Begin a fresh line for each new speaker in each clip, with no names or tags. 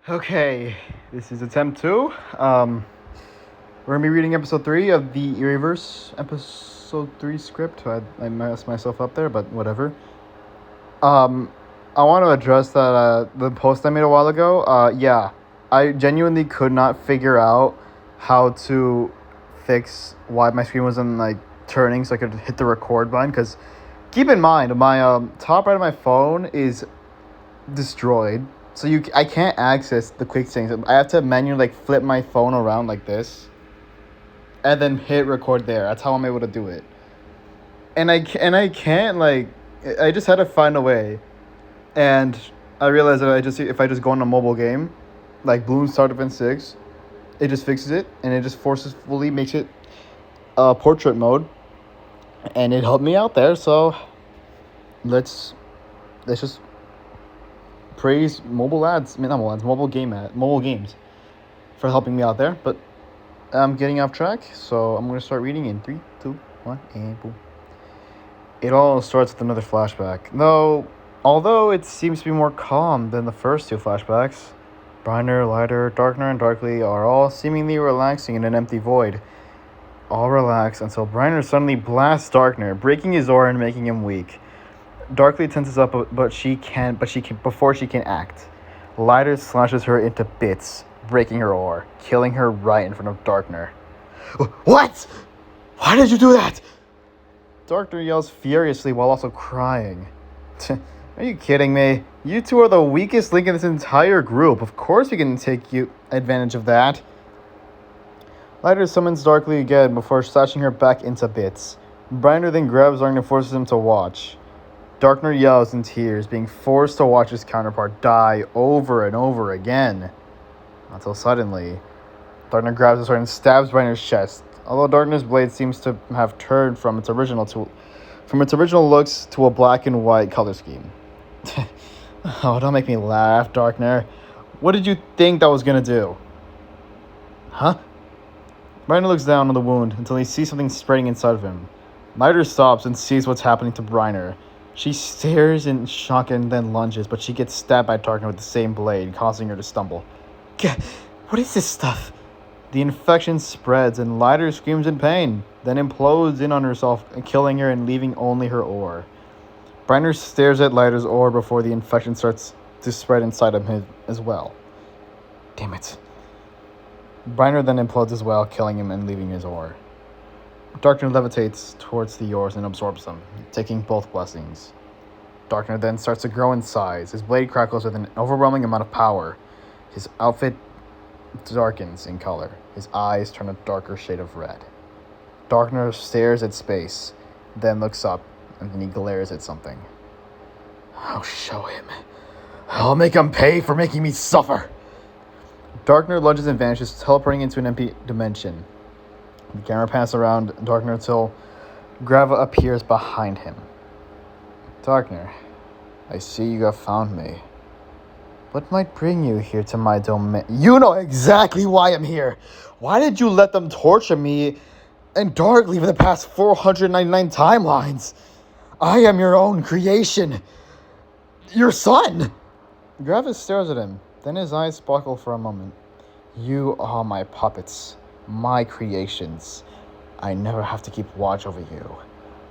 Okay, this is attempt 2. We're gonna be reading episode 3 of the Erieverse episode 3 script. I messed myself up there, but whatever. I want to address that the post I made a while ago. Yeah, I genuinely could not figure out how to fix why my screen wasn't like turning so I could hit the record button. Because keep in mind, my top right of my phone is destroyed. So I can't access the quick things. I have to manually flip my phone around like this, and then hit record there. That's how I'm able to do it. And I can't I just had to find a way, and I realized that if I just go on a mobile game, like Bloons Star Defense 6, it just fixes it and it just forcefully makes it portrait mode, and it helped me out there. So let's just praise mobile games for helping me out there. But I'm getting off track, so I'm going to start reading in 3, 2, 1, and boom. It all starts with another flashback. Although it seems to be more calm than the first 2 flashbacks. Briner, Lighter, Darkner, and Darkly are all seemingly relaxing in an empty void. All relax until Briner suddenly blasts Darkner, breaking his aura and making him weak. Darkly tenses up, before she can act. Lighter slashes her into bits, breaking her oar, killing her right in front of Darkner. What? Why did you do that? Darkner yells furiously while also crying. Are you kidding me? You two are the weakest link in this entire group. Of course we can take advantage of that. Lighter summons Darkly again before slashing her back into bits. Briner then grabs Darkner and forces him to watch. Darkner yells in tears, being forced to watch his counterpart die over and over again. Until suddenly, Darkner grabs his sword and stabs Briner's chest. Although Darkner's blade seems to have turned from its original looks to a black and white color scheme. Oh, don't make me laugh, Darkner. What did you think that was gonna do? Huh? Briner looks down on the wound until he sees something spreading inside of him. Lighter stops and sees what's happening to Briner. She stares in shock and then lunges, but she gets stabbed by Darkner with the same blade, causing her to stumble. What is this stuff? The infection spreads and Lighter screams in pain, then implodes in on herself, killing her and leaving only her oar. Briner stares at Lighter's oar before the infection starts to spread inside of him as well. Damn it. Briner then implodes as well, killing him and leaving his oar. Darkner levitates towards the oars and absorbs them, taking both blessings. Darkner then starts to grow in size. His blade crackles with an overwhelming amount of power. His outfit darkens in color. His eyes turn a darker shade of red. Darkner stares at space, then looks up, and then he glares at something. I'll show him. I'll make him pay for making me suffer. Darkner lunges and vanishes, teleporting into an empty dimension. The camera pans around Darkner until Grava appears behind him. Darkner, I see you have found me. What might bring you here to my domain? You know exactly why I'm here. Why did you let them torture me and Darkly for the past 499 timelines? I am your own creation. Your son. Grava stares at him. Then his eyes sparkle for a moment. You are my puppets. My creations. I never have to keep watch over you.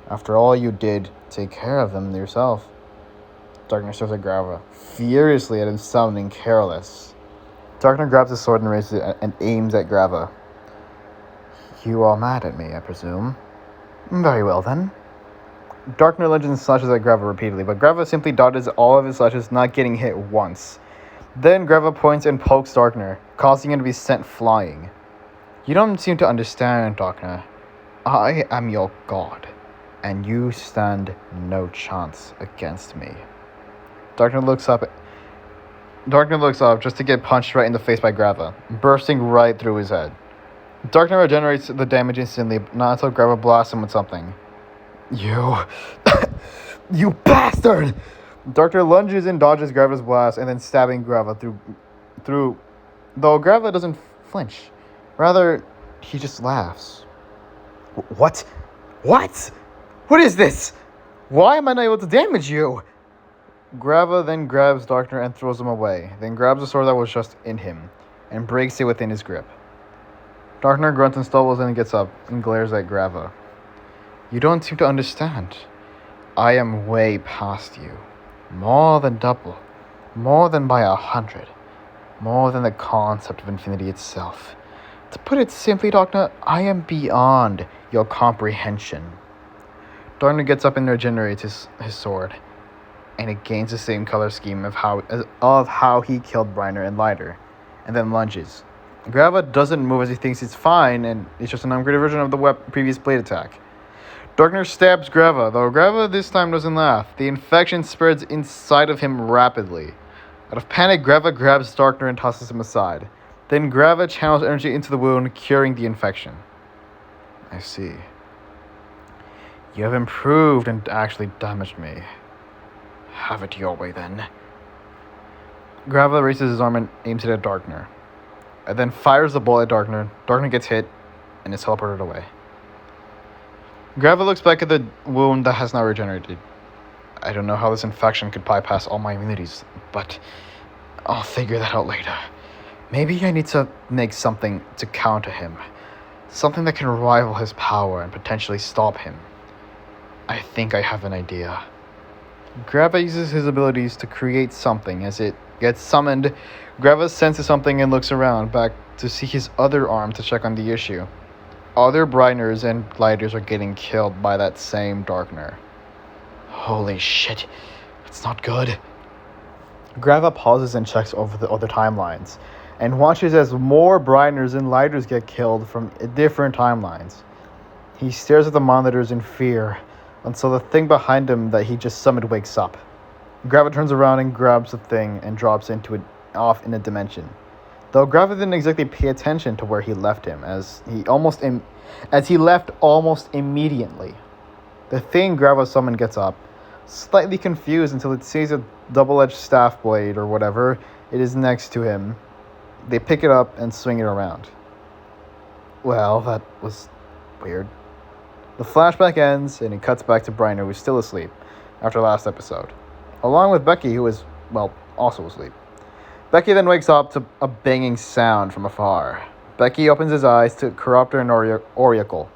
After all, you did take care of them yourself. Darkner stares at Grava, furiously at him sounding careless. Darkner grabs his sword and raises it and aims at Grava. You are mad at me, I presume. Very well, then. Darkner lunges and slashes at Grava repeatedly, but Grava simply dodges all of his slashes, not getting hit once. Then Grava points and pokes Darkner, causing him to be sent flying. You don't seem to understand, Darkner. I am your god, and you stand no chance against me. Darkner looks up just to get punched right in the face by Grava, bursting right through his head. Darkner regenerates the damage instantly, not until Grava blasts him with something. You... you bastard! Darkner lunges and dodges Grava's blast, and then stabbing Grava through... Though Grava doesn't flinch. Rather, he just laughs. What? What? What is this? Why am I not able to damage you? Grava then grabs Darkner and throws him away, then grabs the sword that was just in him, and breaks it within his grip. Darkner grunts and stumbles and gets up and glares at Grava. You don't seem to understand. I am way past you. More than double. More than by 100. More than the concept of infinity itself. To put it simply, Darkner, I am beyond your comprehension. Darkner gets up and regenerates his sword, and it gains the same color scheme of how he killed Briner and Lighter, and then lunges. Grava doesn't move as he thinks it's fine, and it's just an upgraded version of the previous blade attack. Darkner stabs Grava, though Grava this time doesn't laugh. The infection spreads inside of him rapidly. Out of panic, Grava grabs Darkner and tosses him aside. Then Grava channels energy into the wound, curing the infection. I see. You have improved and actually damaged me. Have it your way, then. Grava raises his arm and aims it at Darkner, and then fires the bullet at Darkner. Darkner gets hit and is teleported away. Grava looks back at the wound that has now regenerated. I don't know how this infection could bypass all my immunities, but I'll figure that out later. Maybe I need to make something to counter him. Something that can rival his power and potentially stop him. I think I have an idea. Grava uses his abilities to create something. As it gets summoned, Grava senses something and looks around back to see his other arm to check on the issue. Other Briners and Gliders are getting killed by that same Darkner. Holy shit, it's not good. Grava pauses and checks over the other timelines, and watches as more Briners and Lighters get killed from different timelines. He stares at the monitors in fear, until the thing behind him that he just summoned wakes up. Grava turns around and grabs the thing and drops into it off in a dimension. Though Grava didn't exactly pay attention to where he left him, as he left almost immediately. The thing Grava summoned gets up, slightly confused until it sees a double-edged staff blade or whatever it is next to him. They pick it up and swing it around. Well, that was weird. The flashback ends, and it cuts back to Briner, who's still asleep after last episode, along with Becky, who is, also asleep. Becky then wakes up to a banging sound from afar. Becky opens his eyes to Corruptor and Oracle,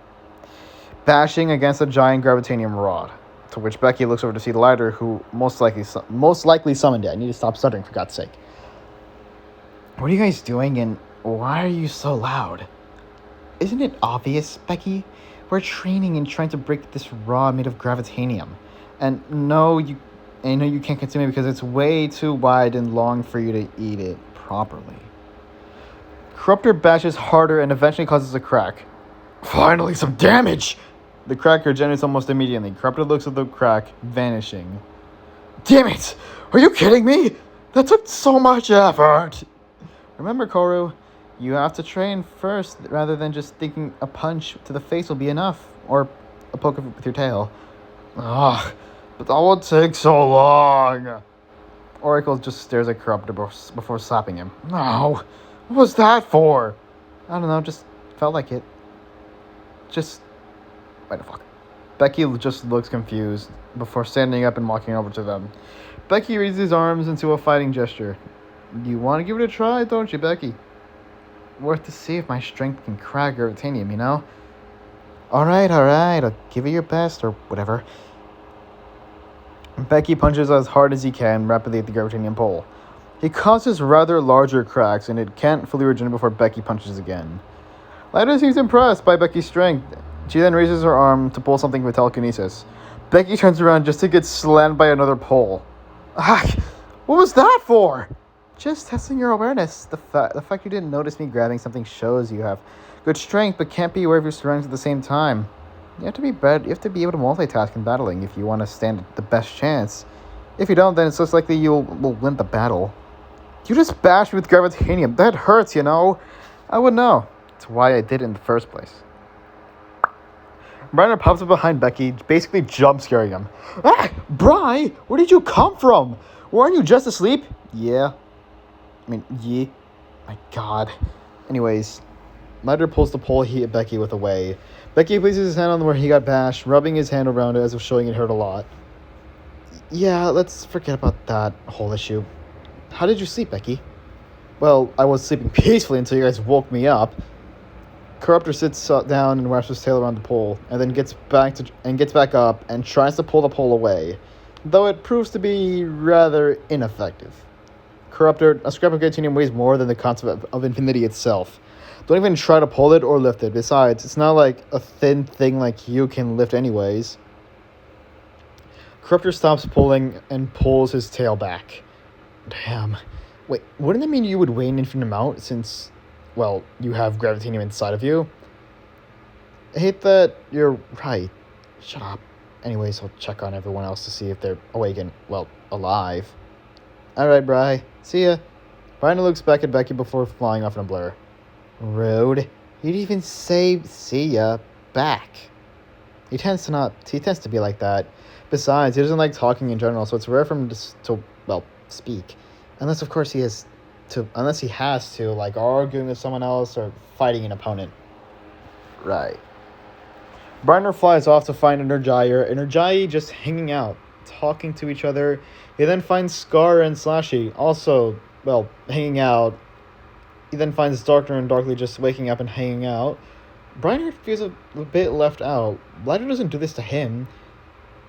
bashing against a giant gravitanium rod, to which Becky looks over to see the Lighter, who most likely summoned it. I need to stop stuttering, for God's sake. What are you guys doing, and why are you so loud? Isn't it obvious, Becky? We're training and trying to break this rod made of gravitanium. And no, you can't consume it because it's way too wide and long for you to eat it properly. Corruptor bashes harder and eventually causes a crack. Finally, some damage! The crack regenerates almost immediately. Corruptor looks at the crack, vanishing. Damn it! Are you kidding me? That took so much effort! Remember, Koru, you have to train first rather than just thinking a punch to the face will be enough, or a poke with your tail. Ugh, but that would take so long. Oracle just stares at Corruptor before slapping him. No, what was that for? I don't know, just felt like it. Wait the fuck. Becky just looks confused before standing up and walking over to them. Becky raises his arms into a fighting gesture. You want to give it a try, don't you, Becky? Worth to see if my strength can crack gravitanium, you know? Alright, I'll give it your best, or whatever. Becky punches as hard as he can, rapidly at the gravitanium pole. He causes rather larger cracks, and it can't fully regenerate before Becky punches again. Lyda seems impressed by Becky's strength. She then raises her arm to pull something with telekinesis. Becky turns around just to get slammed by another pole. Ah, what was that for? Just testing your awareness. The fact you didn't notice me grabbing something shows you have good strength, but can't be aware of your surroundings at the same time. You have to be able to multitask in battling if you want to stand the best chance. If you don't, then it's less likely you will win the battle. You just bashed me with gravitanium. That hurts, you know. I would know. That's why I did it in the first place. Briner pops up behind Becky, basically jump scaring him. Ah, Bri, where did you come from? Weren't you just asleep? Yeah. My God. Anyways, Lighter pulls the pole he hit Becky with away. Becky places his hand on where he got bashed, rubbing his hand around it as if showing it hurt a lot. Yeah, let's forget about that whole issue. How did you sleep, Becky? Well, I was sleeping peacefully until you guys woke me up. Corruptor sits down and wraps his tail around the pole, and then gets back up and tries to pull the pole away, though it proves to be rather ineffective. Corruptor, a scrap of titanium weighs more than the concept of infinity itself. Don't even try to pull it or lift it. Besides, it's not like a thin thing like you can lift anyways. Corruptor stops pulling and pulls his tail back. Damn. Wait, wouldn't that mean you would weigh an infinite amount since, well, you have gravitanium inside of you? I hate that you're right. Shut up. Anyways, I'll check on everyone else to see if they're awake and, well, alive. Alright, Bri. See ya. Brian looks back at Becky before flying off in a blur. Rude. You'd even say see ya back. He tends to be like that. Besides, he doesn't like talking in general, so it's rare for him to speak. Unless he has to, like arguing with someone else or fighting an opponent. Right. Briner flies off to find Energier, and Energii just hanging out, talking to each other. He then finds Scar and Slashy, also, hanging out. He then finds Darkner and Darkly just waking up and hanging out. Briner feels a bit left out. Lighter doesn't do this to him,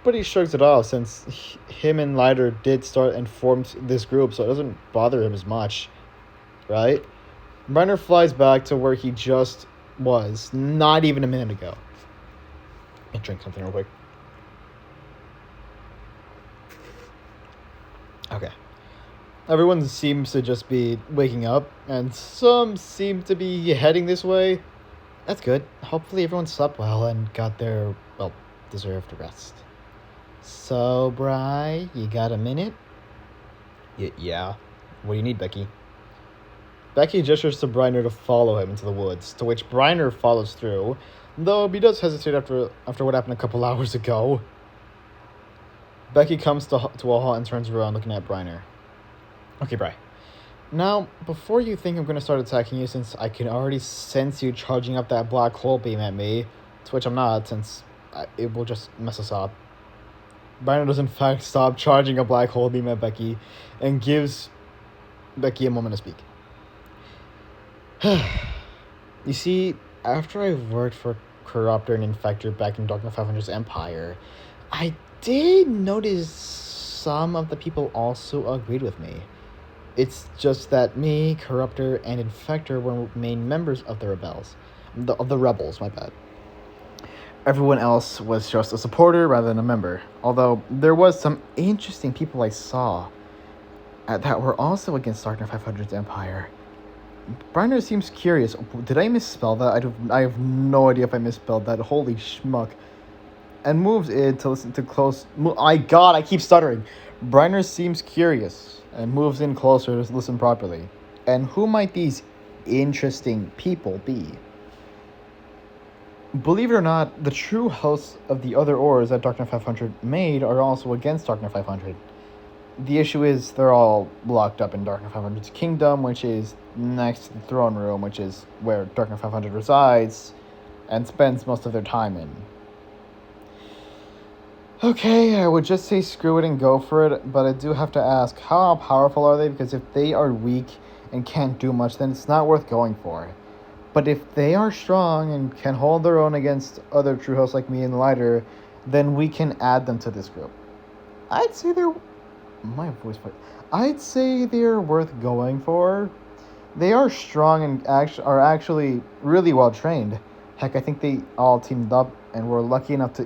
but he shrugs it off since him and Lighter did start and formed this group, so it doesn't bother him as much, right? Briner flies back to where he just was, not even a minute ago. I'll drink something real quick. Okay. Everyone seems to just be waking up, and some seem to be heading this way. That's good. Hopefully everyone slept well and got their, deserved rest. So, Bri, you got a minute? Yeah. What do you need, Becky? Becky gestures to Briner to follow him into the woods, to which Briner follows through, though he does hesitate after what happened a couple hours ago. Becky comes to a halt and turns around looking at Briner. Okay, Bri. Now, before you think I'm going to start attacking you, since I can already sense you charging up that black hole beam at me, to which I'm not, since it will just mess us up. Briner does in fact stop charging a black hole beam at Becky, and gives Becky a moment to speak. You see, after I worked for Corruptor and Infector back in Dark Knight 500's Empire, I did notice some of the people also agreed with me. It's just that me, Corruptor, and Infector were main members of the rebels. Of the rebels, my bad. Everyone else was just a supporter rather than a member. Although, there was some interesting people I saw that were also against Dark Knight 500's Empire. Briner seems curious. Did I misspell that? I have no idea if I misspelled that. Holy schmuck. And moves in to listen to close... I keep stuttering. Briner seems curious and moves in closer to listen properly. And who might these interesting people be? Believe it or not, the true hosts of the other ores that Dark Knight 500 made are also against Dark Knight 500. The issue is they're all locked up in Dark Knight 500's kingdom, which is next to the throne room, which is where Dark Knight 500 resides and spends most of their time in. Okay, I would just say screw it and go for it, but I do have to ask, how powerful are they? Because if they are weak and can't do much, then it's not worth going for. But if they are strong and can hold their own against other true hosts like me and Lighter, then we can add them to this group. I'd say they're worth going for. They are strong and are actually really well trained. Heck, I think they all teamed up and were lucky enough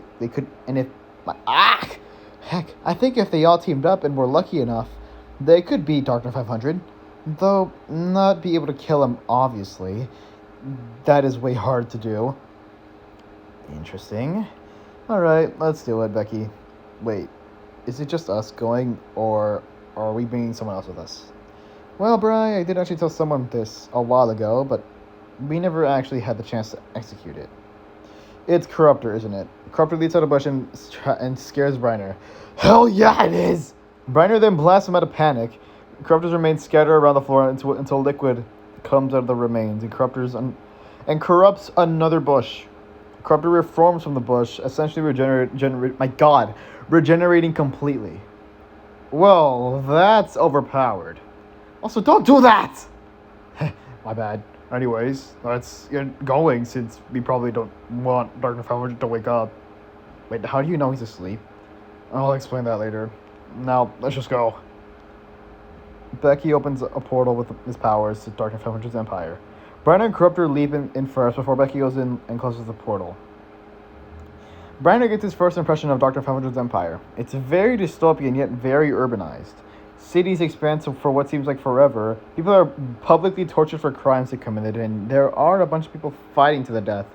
I think if they all teamed up and were lucky enough, they could beat Dark Knight 500. Though, not be able to kill him, obviously. That is way hard to do. Interesting. Alright, let's do it, Becky. Wait, is it just us going, or are we bringing someone else with us? Well, Bri, I did actually tell someone this a while ago, but we never actually had the chance to execute it. It's Corruptor, isn't it? Corruptor leaps out of bush and scares Briner. Hell yeah, it is! Briner then blasts him out of panic. Corruptors remain scattered around the floor until liquid comes out of the remains and corrupts another bush. Corruptor reforms from the bush, essentially regenerating completely. Well, that's overpowered. Also, don't do that! My bad. Anyways, let's get going since we probably don't want Dark 500 to wake up. Wait, how do you know he's asleep? I'll explain that later. Now, let's just go. Becky opens a portal with his powers to Dark 500's empire. Briner and Corruptor leap in first before Becky goes in and closes the portal. Briner gets his first impression of Dr. 500's empire. It's very dystopian yet very urbanized. Cities expand for what seems like forever. People are publicly tortured for crimes they committed, and there are a bunch of people fighting to the death.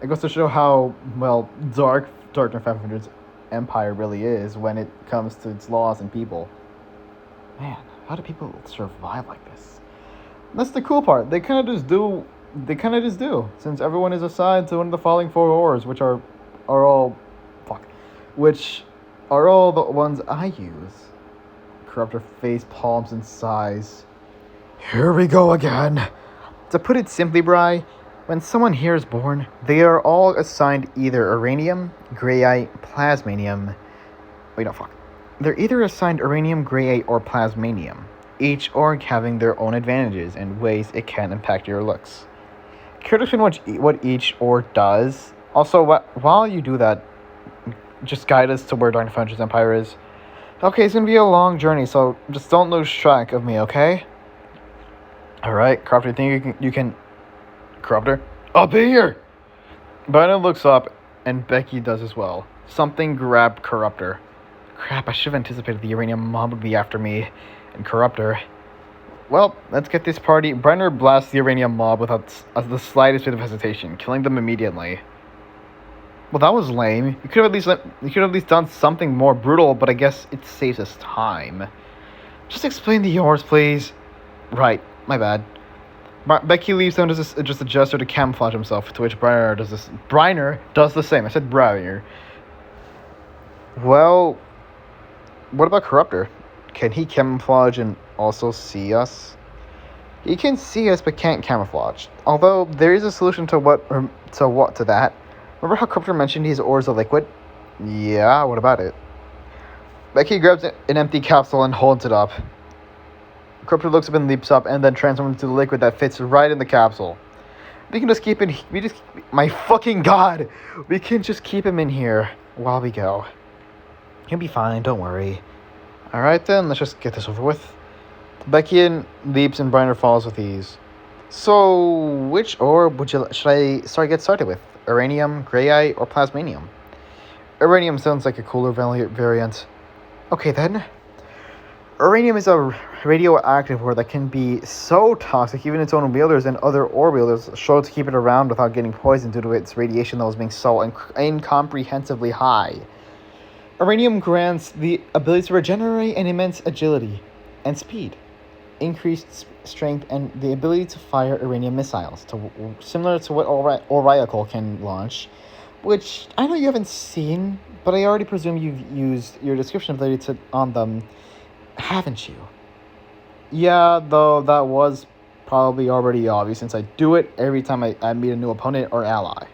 It goes to show how, well, dark Dr. 500's empire really is when it comes to its laws and people. Man, how do people survive like this? That's the cool part. They kind of just do, since everyone is assigned to one of the following 4 ores, which are all the ones I use. Corruptor face palms and sighs. Here we go again. To put it simply, Bri, when someone here is born, they are all assigned either uranium, greyite, plasmanium. They're either assigned uranium, greyite, or plasmanium, each org having their own advantages and ways it can impact your looks. Care to explain what each org does? Also, while you do that, just guide us to where Dark 500's empire is. Okay, it's gonna be a long journey, so just don't lose track of me, okay? Alright, Corruptor, you think you can... Corruptor? I'll be here! Brina looks up, and Becky does as well. Something grabbed Corruptor. Crap, I should have anticipated the uranium mob would be after me and Corruptor. Well, let's get this party. Briner blasts the uranium mob without the slightest bit of hesitation, killing them immediately. Well, that was lame. You could have at least done something more brutal, but I guess it saves us time. Just explain the yours, please. Right, my bad. Becky leaves him just a gesture to camouflage himself, to which Briner does the same. I said Briner. Well, what about Corruptor? Can he camouflage and also see us? He can see us but can't camouflage. Although there is a solution to that. Remember how Corruptor mentioned his ores are liquid? Yeah, what about it? Becky grabs an empty capsule and holds it up. Corruptor looks up and leaps up and then transforms into the liquid that fits right in the capsule. We can just keep it. My fucking god! We can just keep him in here while we go. He'll be fine, don't worry. Alright then, let's just get this over with. Becky leaps and Briner follows with ease. So, which ore should I get started with? Uranium, greyite, or plasmanium? Uranium sounds like a cooler variant. Okay then. Uranium is a radioactive ore that can be so toxic even its own wielders and other ore wielders struggle to keep it around without getting poisoned due to its radiation levels being so incomprehensibly high. Uranium grants the ability to regenerate an immense agility and speed, increased strength, and the ability to fire uranium missiles, similar to what Oracle can launch, which I know you haven't seen, but I already presume you've used your description ability on them, haven't you? Yeah, though that was probably already obvious since I do it every time I meet a new opponent or ally.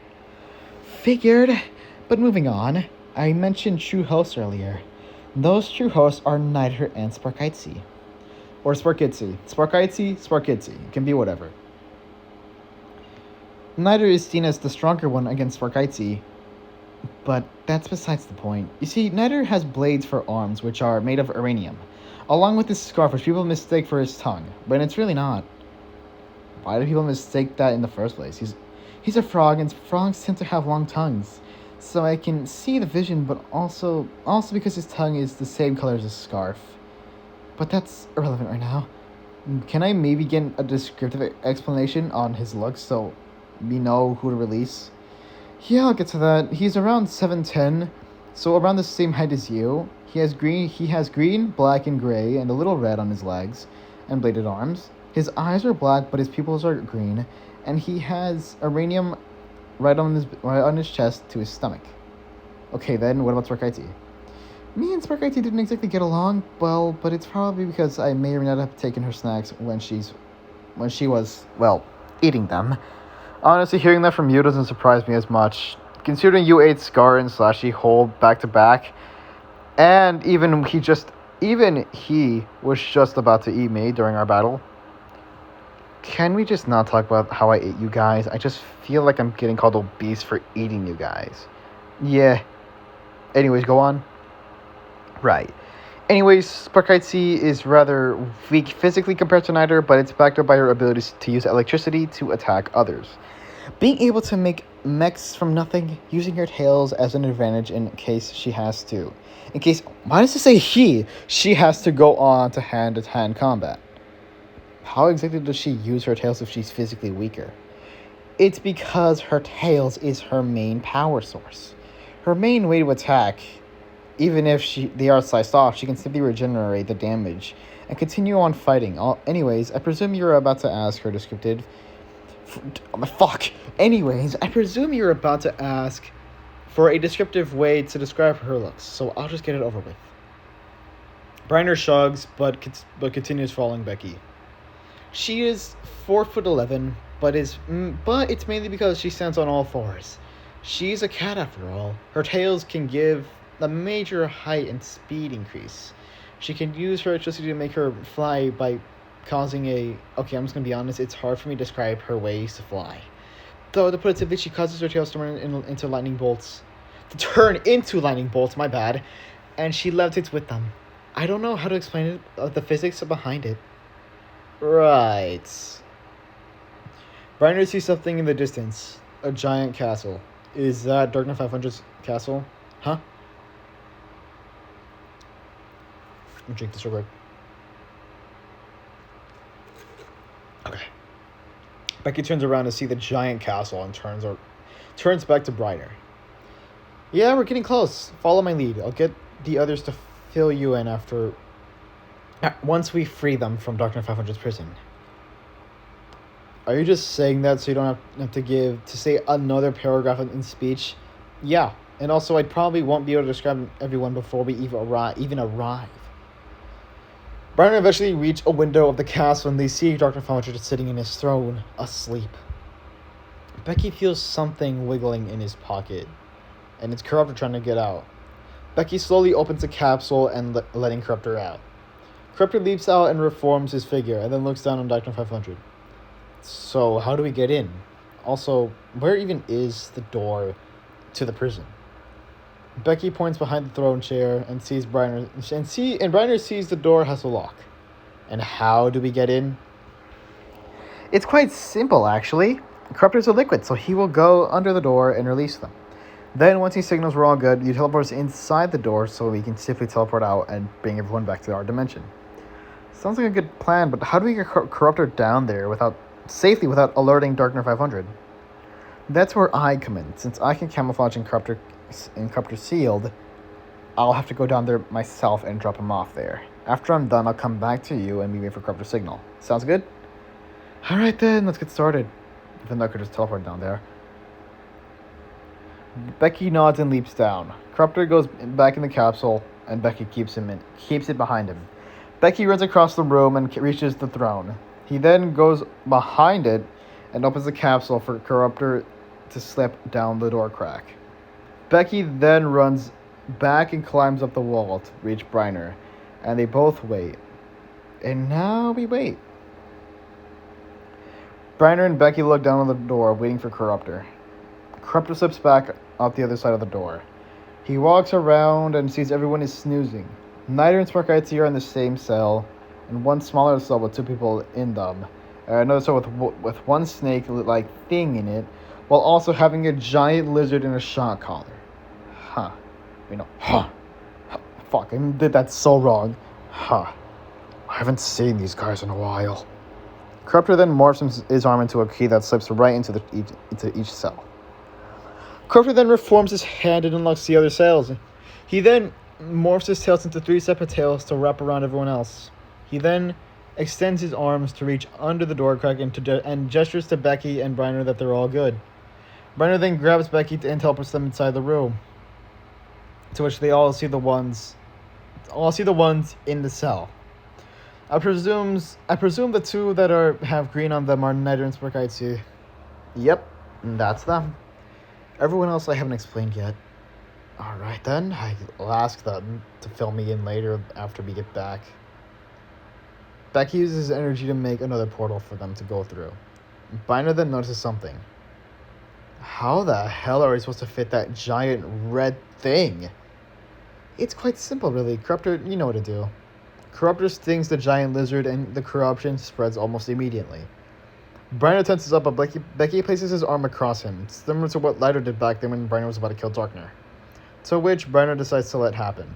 Figured, but moving on. I mentioned true hosts earlier. Those true hosts are Niter and Sparkitzy. Or Sparkitzy. Sparkitzy. It can be whatever. Niter is seen as the stronger one against Sparkitzy, but that's besides the point. You see, Niter has blades for arms, which are made of uranium, along with his scarf, which people mistake for his tongue, but it's really not. Why do people mistake that in the first place? He's a frog, and frogs tend to have long tongues. So I can see the vision, but also because his tongue is the same color as his scarf. But that's irrelevant right now. Can I maybe get a descriptive explanation on his looks so we know who to release? Yeah, I'll get to that. He's around 7'10", so around the same height as you. He has green, black, and gray, and a little red on his legs and bladed arms. His eyes are black, but his pupils are green, and he has uranium right on his chest to his stomach. Okay, then what about Sparkitzy? Me and Sparkitzy didn't exactly get along well, but it's probably because I may or may not have taken her snacks when she was, well, eating them. Honestly, hearing that from you doesn't surprise me as much. Considering you ate Scar and Slashy whole back to back, and even he was just about to eat me during our battle. Can we just not talk about how I ate you guys? I just feel like I'm getting called obese for eating you guys. Yeah. Anyways, go on. Right. Anyways, Sparkite C is rather weak physically compared to Niter, but it's backed up by her ability to use electricity to attack others. Being able to make mechs from nothing, using her tails as an advantage in case she has to. Why does it say she has to go on to hand-to-hand combat. How exactly does she use her tails if she's physically weaker? It's because her tails is her main power source. Her main way to attack, even if they are sliced off, she can simply regenerate the damage and continue on fighting. Anyways, I presume you're about to ask her descriptive... Anyways, I presume you're about to ask for a descriptive way to describe her looks, so I'll just get it over with. Briner shrugs, but continues following Becky. She is 4'11", but it's mainly because she stands on all fours. She's a cat after all. Her tails can give a major height and speed increase. She can use her electricity to make her fly by causing I'm just gonna be honest, it's hard for me to describe her ways to fly. Though, to put it simply, she causes her tails to turn into lightning bolts. My bad. And she levitates with them. I don't know how to explain it, the physics behind it. Right. Briner sees something in the distance. A giant castle. Is that Dark Knight 500's castle? Huh? Let me drink this real quick. Okay. Becky turns around to see the giant castle and turns back to Briner. Yeah, we're getting close. Follow my lead. I'll get the others to fill you in once we free them from Dark Knight 500's prison. Are you just saying that so you don't have to say another paragraph in speech? Yeah, and also I probably won't be able to describe everyone before we even arrive. Briner eventually reach a window of the castle and they see Dr. 500 sitting in his throne, asleep. Becky feels something wiggling in his pocket, and it's Corruptor trying to get out. Becky slowly opens the capsule and letting Corruptor out. Corruptor leaps out and reforms his figure, and then looks down on Dr. 500. So, how do we get in? Also, where even is the door to the prison? Becky points behind the throne chair and sees Briner, and Briner sees the door has a lock. And how do we get in? It's quite simple, actually. Corruptor's a liquid, so he will go under the door and release them. Then, once he signals we're all good, you teleport us inside the door so we can simply teleport out and bring everyone back to our dimension. Sounds like a good plan, but how do we get Corruptor down there safely without alerting Darkner 500? That's where I come in. Since I can camouflage in Corruptor sealed, I'll have to go down there myself and drop him off there. After I'm done, I'll come back to you and we wait for Corruptor signal. Sounds good? Alright then, let's get started. Even though I could just teleport down there. Becky nods and leaps down. Corruptor goes back in the capsule, and Becky keeps it behind him. Becky runs across the room and reaches the throne. He then goes behind it and opens the capsule for Corruptor to slip down the door crack. Becky then runs back and climbs up the wall to reach Briner, and they both wait. And now we wait. Briner and Becky look down on the door, waiting for Corruptor. Corruptor slips back out the other side of the door. He walks around and sees everyone is snoozing. Niter and Sparkite are in the same cell, and one smaller cell with two people in them. Another cell with one snake-like thing in it, while also having a giant lizard in a shock collar. Fuck, I did that so wrong. I haven't seen these guys in a while. Corruptor then morphs his arm into a key that slips right into each cell. Corruptor then reforms his hand and unlocks the other cells. He then morphs his tails into 3 separate tails to wrap around everyone else. He then extends his arms to reach under the door crack and gestures to Becky and Briner that they're all good. Briner then grabs Becky and teleports them inside the room, to which they all see the ones in the cell. I presume the two that have green on them are Niter and Sparkite. Yep, that's them. Everyone else I haven't explained yet. Alright then, I'll ask them to fill me in later after we get back. Becky uses energy to make another portal for them to go through. Biner then notices something. How the hell are we supposed to fit that giant red thing? It's quite simple, really. Corruptor, you know what to do. Corruptor stings the giant lizard and the corruption spreads almost immediately. Biner tenses up, but Becky places his arm across him, similar to what Lighter did back then when Biner was about to kill Darkner. To which Biner decides to let happen.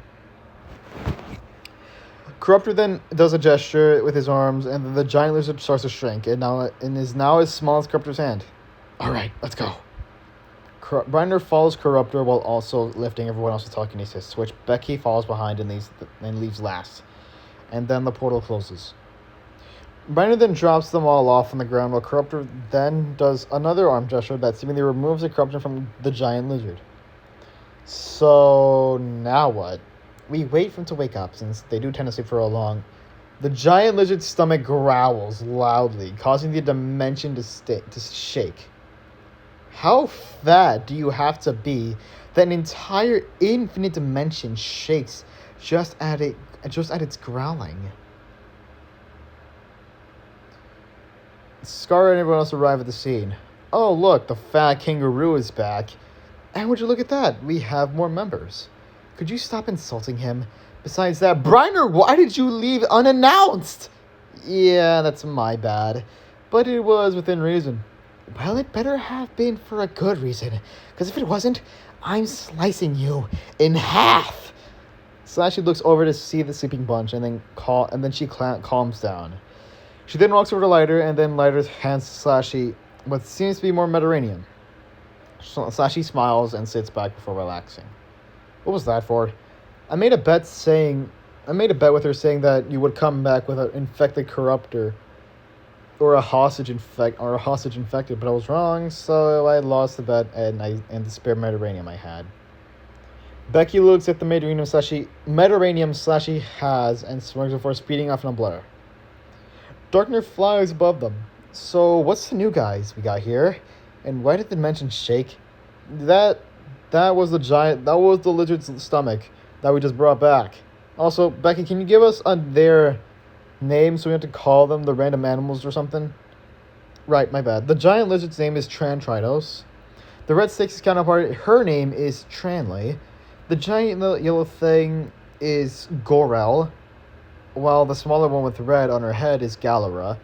Corruptor then does a gesture with his arms, and then the giant lizard starts to shrink, and is now as small as Corruptor's hand. Alright, let's go. Biner follows Corruptor while also lifting everyone else's telekinesis, to which Becky falls behind and leaves last. And then the portal closes. Biner then drops them all off on the ground, while Corruptor then does another arm gesture that seemingly removes the corruption from the giant lizard. So, now what? We wait for him to wake up, since they do tend to sleep for a long. The giant lizard's stomach growls loudly, causing the dimension to shake. How fat do you have to be that an entire infinite dimension shakes just at its growling? Scar and everyone else arrive at the scene. Oh look, the fat kangaroo is back. And would you look at that? We have more members. Could you stop insulting him? Besides that, Bryner, why did you leave unannounced? Yeah, that's my bad. But it was within reason. Well, it better have been for a good reason. Because if it wasn't, I'm slicing you in half. Slashy looks over to see the sleeping bunch and then she calms down. She then walks over to Lighter and then Lighter hands Slashy what seems to be more Mediterranean. Slashy smiles and sits back before relaxing. What was that for? I made a bet with her saying that you would come back with an infected corruptor or a hostage infected, but I was wrong, so I lost the bet and the spare Mediterranean I had. Becky looks at the Mediterranean Slashy has and smirks before speeding off in a blur. Darkner flies above them. So what's the new guys we got here? And why did the dimension shake? That was the lizard's stomach that we just brought back. Also, Becky, can you give us their names so we have to call them the random animals or something? Right, my bad. The giant lizard's name is Trantritos. The red snake's counterpart, her name is Tranley. The giant yellow thing is Gorel, while the smaller one with red on her head is Galera.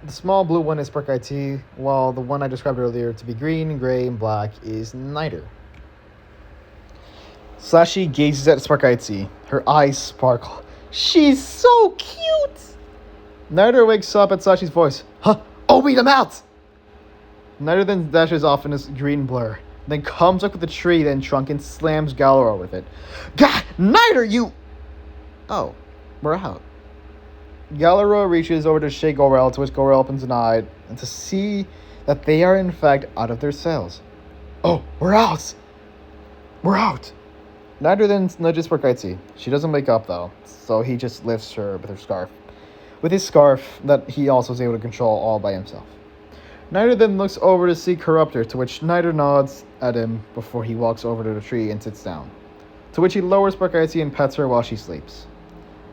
The small blue one is Sparkite, while the one I described earlier to be green, gray, and black is Niter. Slashy gazes at Sparkite. Her eyes sparkle. She's so cute! Niter wakes up at Slashy's voice. Huh? Oh, beat him out! Niter then dashes off in his green blur, then comes up with the tree then trunk and slams Galera with it. God, Niter, you... Oh, we're out. Galera reaches over to shake Gorel, to which Gorel opens an eye and to see that they are in fact out of their cells. Oh, we're out! We're out! Niter then nudges Sparkite. She doesn't wake up though, so he just lifts her with his scarf that he also is able to control all by himself. Niter then looks over to see Corruptor, to which Niter nods at him before he walks over to the tree and sits down, to which he lowers Sparkite and pets her while she sleeps.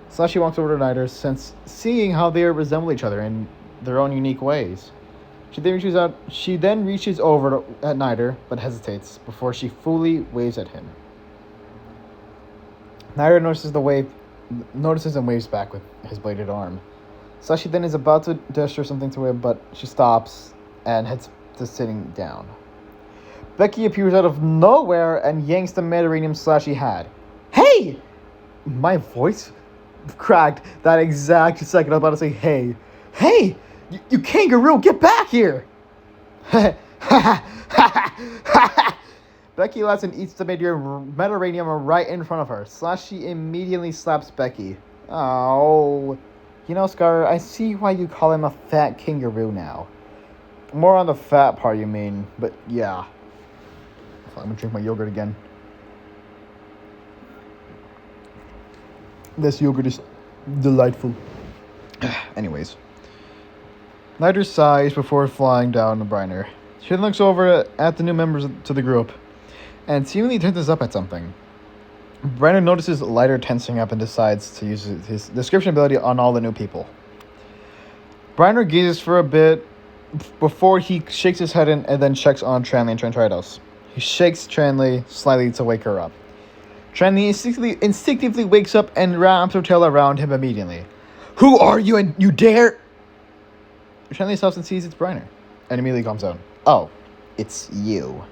Slashy walks over to Niter, since seeing how they resemble each other in their own unique ways. She then reaches over at Niter, but hesitates before she fully waves at him. Niter notices and waves back with his bladed arm. Slashy then is about to gesture something to him, but she stops and heads to sitting down. Becky appears out of nowhere and yanks the Mediterranean Slashy had. Hey! My voice cracked that exact second. I was about to say, hey. Hey! You kangaroo, get back here! Becky laughs and eats the Mediterranean right in front of her. Slashy immediately slaps Becky. Oh. You know, Scar, I see why you call him a fat kangaroo now. More on the fat part, you mean. But, yeah. I'm gonna drink my yogurt again. This yogurt is delightful. Anyways. Niter sighs before flying down to Bryner. She then looks over at the new members to the group and seemingly tenses up at something. Brandon notices Lighter tensing up and decides to use his description ability on all the new people. Briner gazes for a bit before he shakes his head and then checks on Tranley and Trentritos. He shakes Tranley slightly to wake her up. Tranley instinctively wakes up and wraps her tail around him immediately. Who are you and you dare? Tranley stops and sees it's Briner and immediately calms down. Oh, it's you.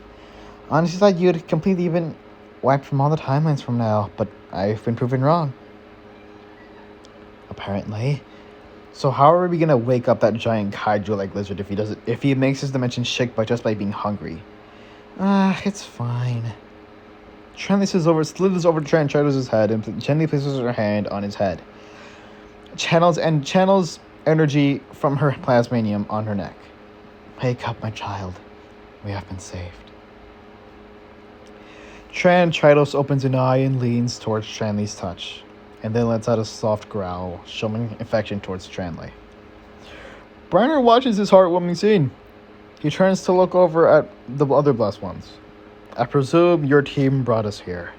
Honestly thought you'd completely been wiped from all the timelines from now, but I've been proven wrong. Apparently. So how are we gonna wake up that giant kaiju-like lizard if he makes his dimension shake by being hungry? It's fine. Tranley slithers over to Trentritos' head and gently places her hand on his head. Channels energy from her plasmanium on her neck. Wake up, my child. We have been saved. Trentritos opens an eye and leans towards Tranley's touch, and then lets out a soft growl, showing affection towards Tranley. Briner watches this heartwarming scene. He turns to look over at the other blessed ones. I presume your team brought us here.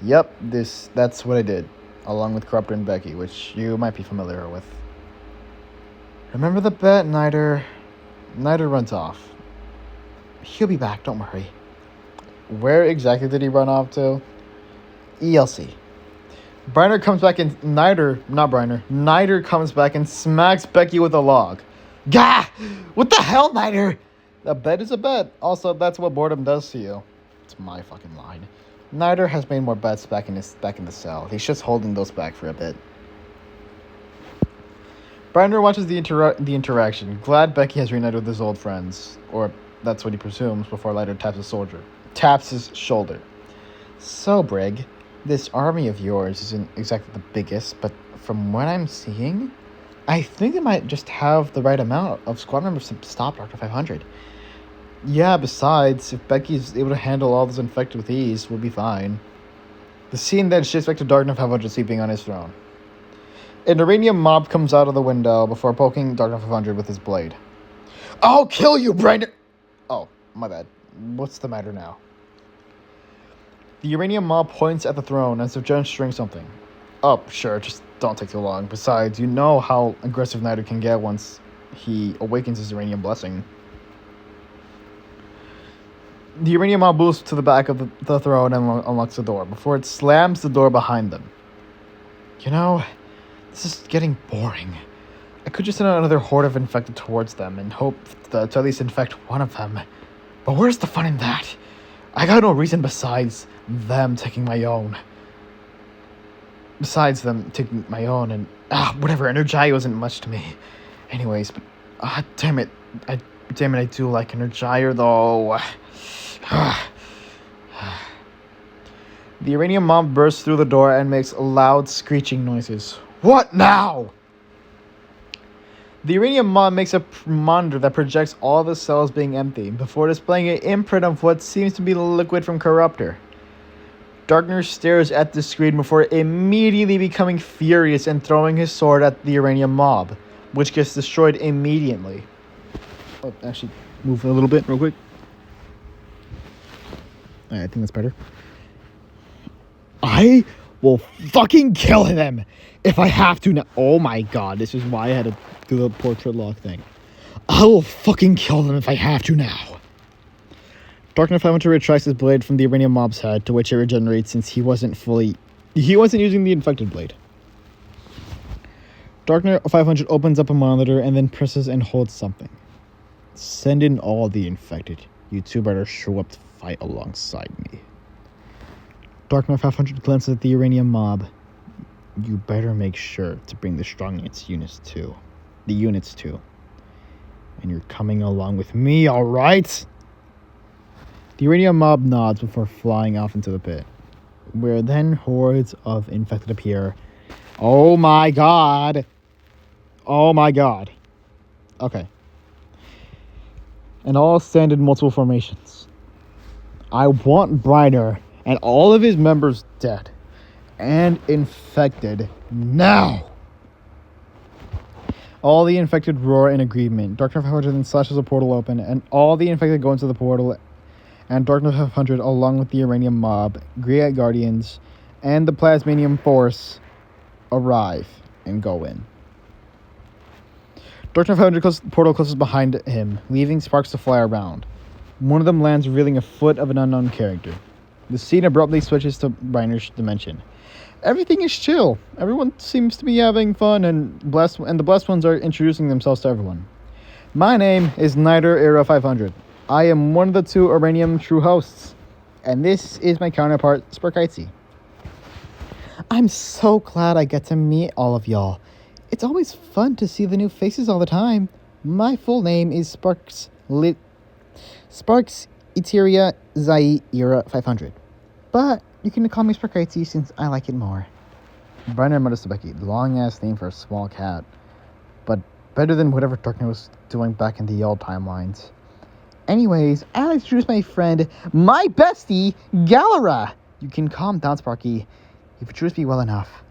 Yep, that's what I did, along with Corruptor and Becky, which you might be familiar with. Remember the bet, Nider? Nider runs off. He'll be back, don't worry. Where exactly did he run off to? ELC. Briner comes back and Nider comes back and smacks Becky with a log. Gah! What the hell, Nider? A bet is a bet. Also, that's what boredom does to you. It's my fucking line. Nider has made more bets back in the cell. He's just holding those back for a bit. Briner watches the interaction, glad Becky has reunited with his old friends, or that's what he presumes before Lighter taps his shoulder. So, Brig, this army of yours isn't exactly the biggest, but from what I'm seeing, I think they might just have the right amount of squad members to stop Dr. 500. Yeah, besides, if Becky's able to handle all those infected with ease, we'll be fine. The scene then shifts back to Darkness 500 sleeping on his throne. An uranium mob comes out of the window before poking Darkness 500 with his blade. I'll kill you, Brandon! Oh, my bad. What's the matter now? The uranium mob points at the throne as if gesturing something. Oh, sure, just don't take too long. Besides, you know how aggressive Nider can get once he awakens his uranium blessing. The uranium mob moves to the back of the throne and unlocks the door before it slams the door behind them. You know, this is getting boring. I could just send another horde of infected towards them and hope to at least infect one of them. But where's the fun in that? I got no reason besides them taking my own. And whatever, Energy wasn't much to me. Anyways, but damn it, I do like Energizer though. The uranium mob bursts through the door and makes loud screeching noises. What now? The uranium mob makes a monitor that projects all the cells being empty before displaying an imprint of what seems to be liquid from Corruptor. Darkner stares at the screen before immediately becoming furious and throwing his sword at the uranium mob, which gets destroyed immediately. Oh, actually, move a little bit real quick. I think that's better. I will fucking kill them if I have to now. Oh my god, this is why I had to do the portrait lock thing. I will fucking kill them if I have to now. Darkness 500 retracts his blade from the uranium mob's head, to which it regenerates since he wasn't using the infected blade. Darkness 500 opens up a monitor and then presses and holds something. Send in all the infected. You two better show up to fight alongside me. Darkness 500 glances at the uranium mob. You better make sure to bring the strong units too. And you're coming along with me, alright? The uranium mob nods before flying off into the pit, where then hordes of infected appear. Oh my god! Okay. And all stand in multiple formations. I want Briner and all of his members dead and infected now. All the infected roar in agreement. Darkness 500 then slashes a portal open, and all the infected go into the portal, and Darkness 500, along with the Uranium Mob, Greyite Guardians, and the Plasmanium Force, arrive and go in. Darkness 500 portal closes behind him, leaving sparks to fly around. One of them lands, revealing a foot of an unknown character. The scene abruptly switches to Briner's dimension. Everything is chill. Everyone seems to be having fun, and the blessed ones are introducing themselves to everyone. My name is Niter Era 500. I am one of the two Uranium True hosts, and this is my counterpart, Sparkitesy. I'm so glad I get to meet all of y'all. It's always fun to see the new faces all the time. My full name is Sparks Eteria Zai Era 500, but you can call me Sparkitesy since I like it more. Briner mutters to Becky, long-ass name for a small cat, but better than whatever Darkness was doing back in the old timelines. Anyways, I'll introduce my friend, my bestie, Galera. You can calm down, Sparky. You've introduced me well enough.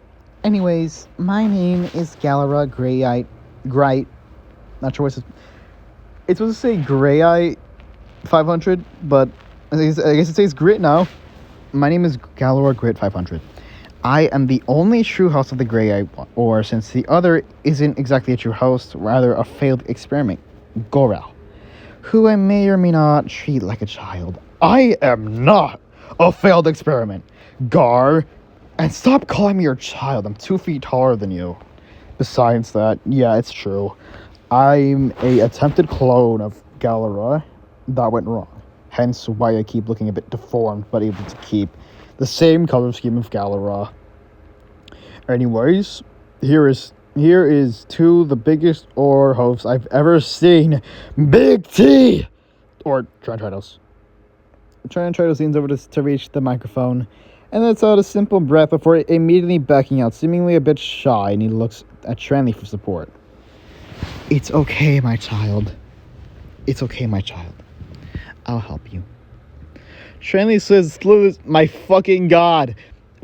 Anyways, my name is Galera Greyite. Not sure what it's supposed to say Greyite 500, but I guess it says Grit now. My name is Galera Grit 500. I am the only true host of the Greyite Ore, since the other isn't exactly a true host, rather a failed experiment, Gorel, who I may or may not treat like a child. I am not a failed experiment, Gar, and stop calling me your child. I'm 2 feet taller than you. Besides that, yeah, it's true. I'm a attempted clone of Galera that went wrong. Hence why I keep looking a bit deformed, but able to keep the same color scheme of Galera. Anyways, here is to the biggest ore hosts I've ever seen. Big T! Or Trantritos. Trantritos leans over to reach the microphone, and lets out a simple breath before immediately backing out, seemingly a bit shy, and he looks at Tranley for support. It's okay, my child. It's okay, my child. I'll help you. Tranley slithers, my fucking god.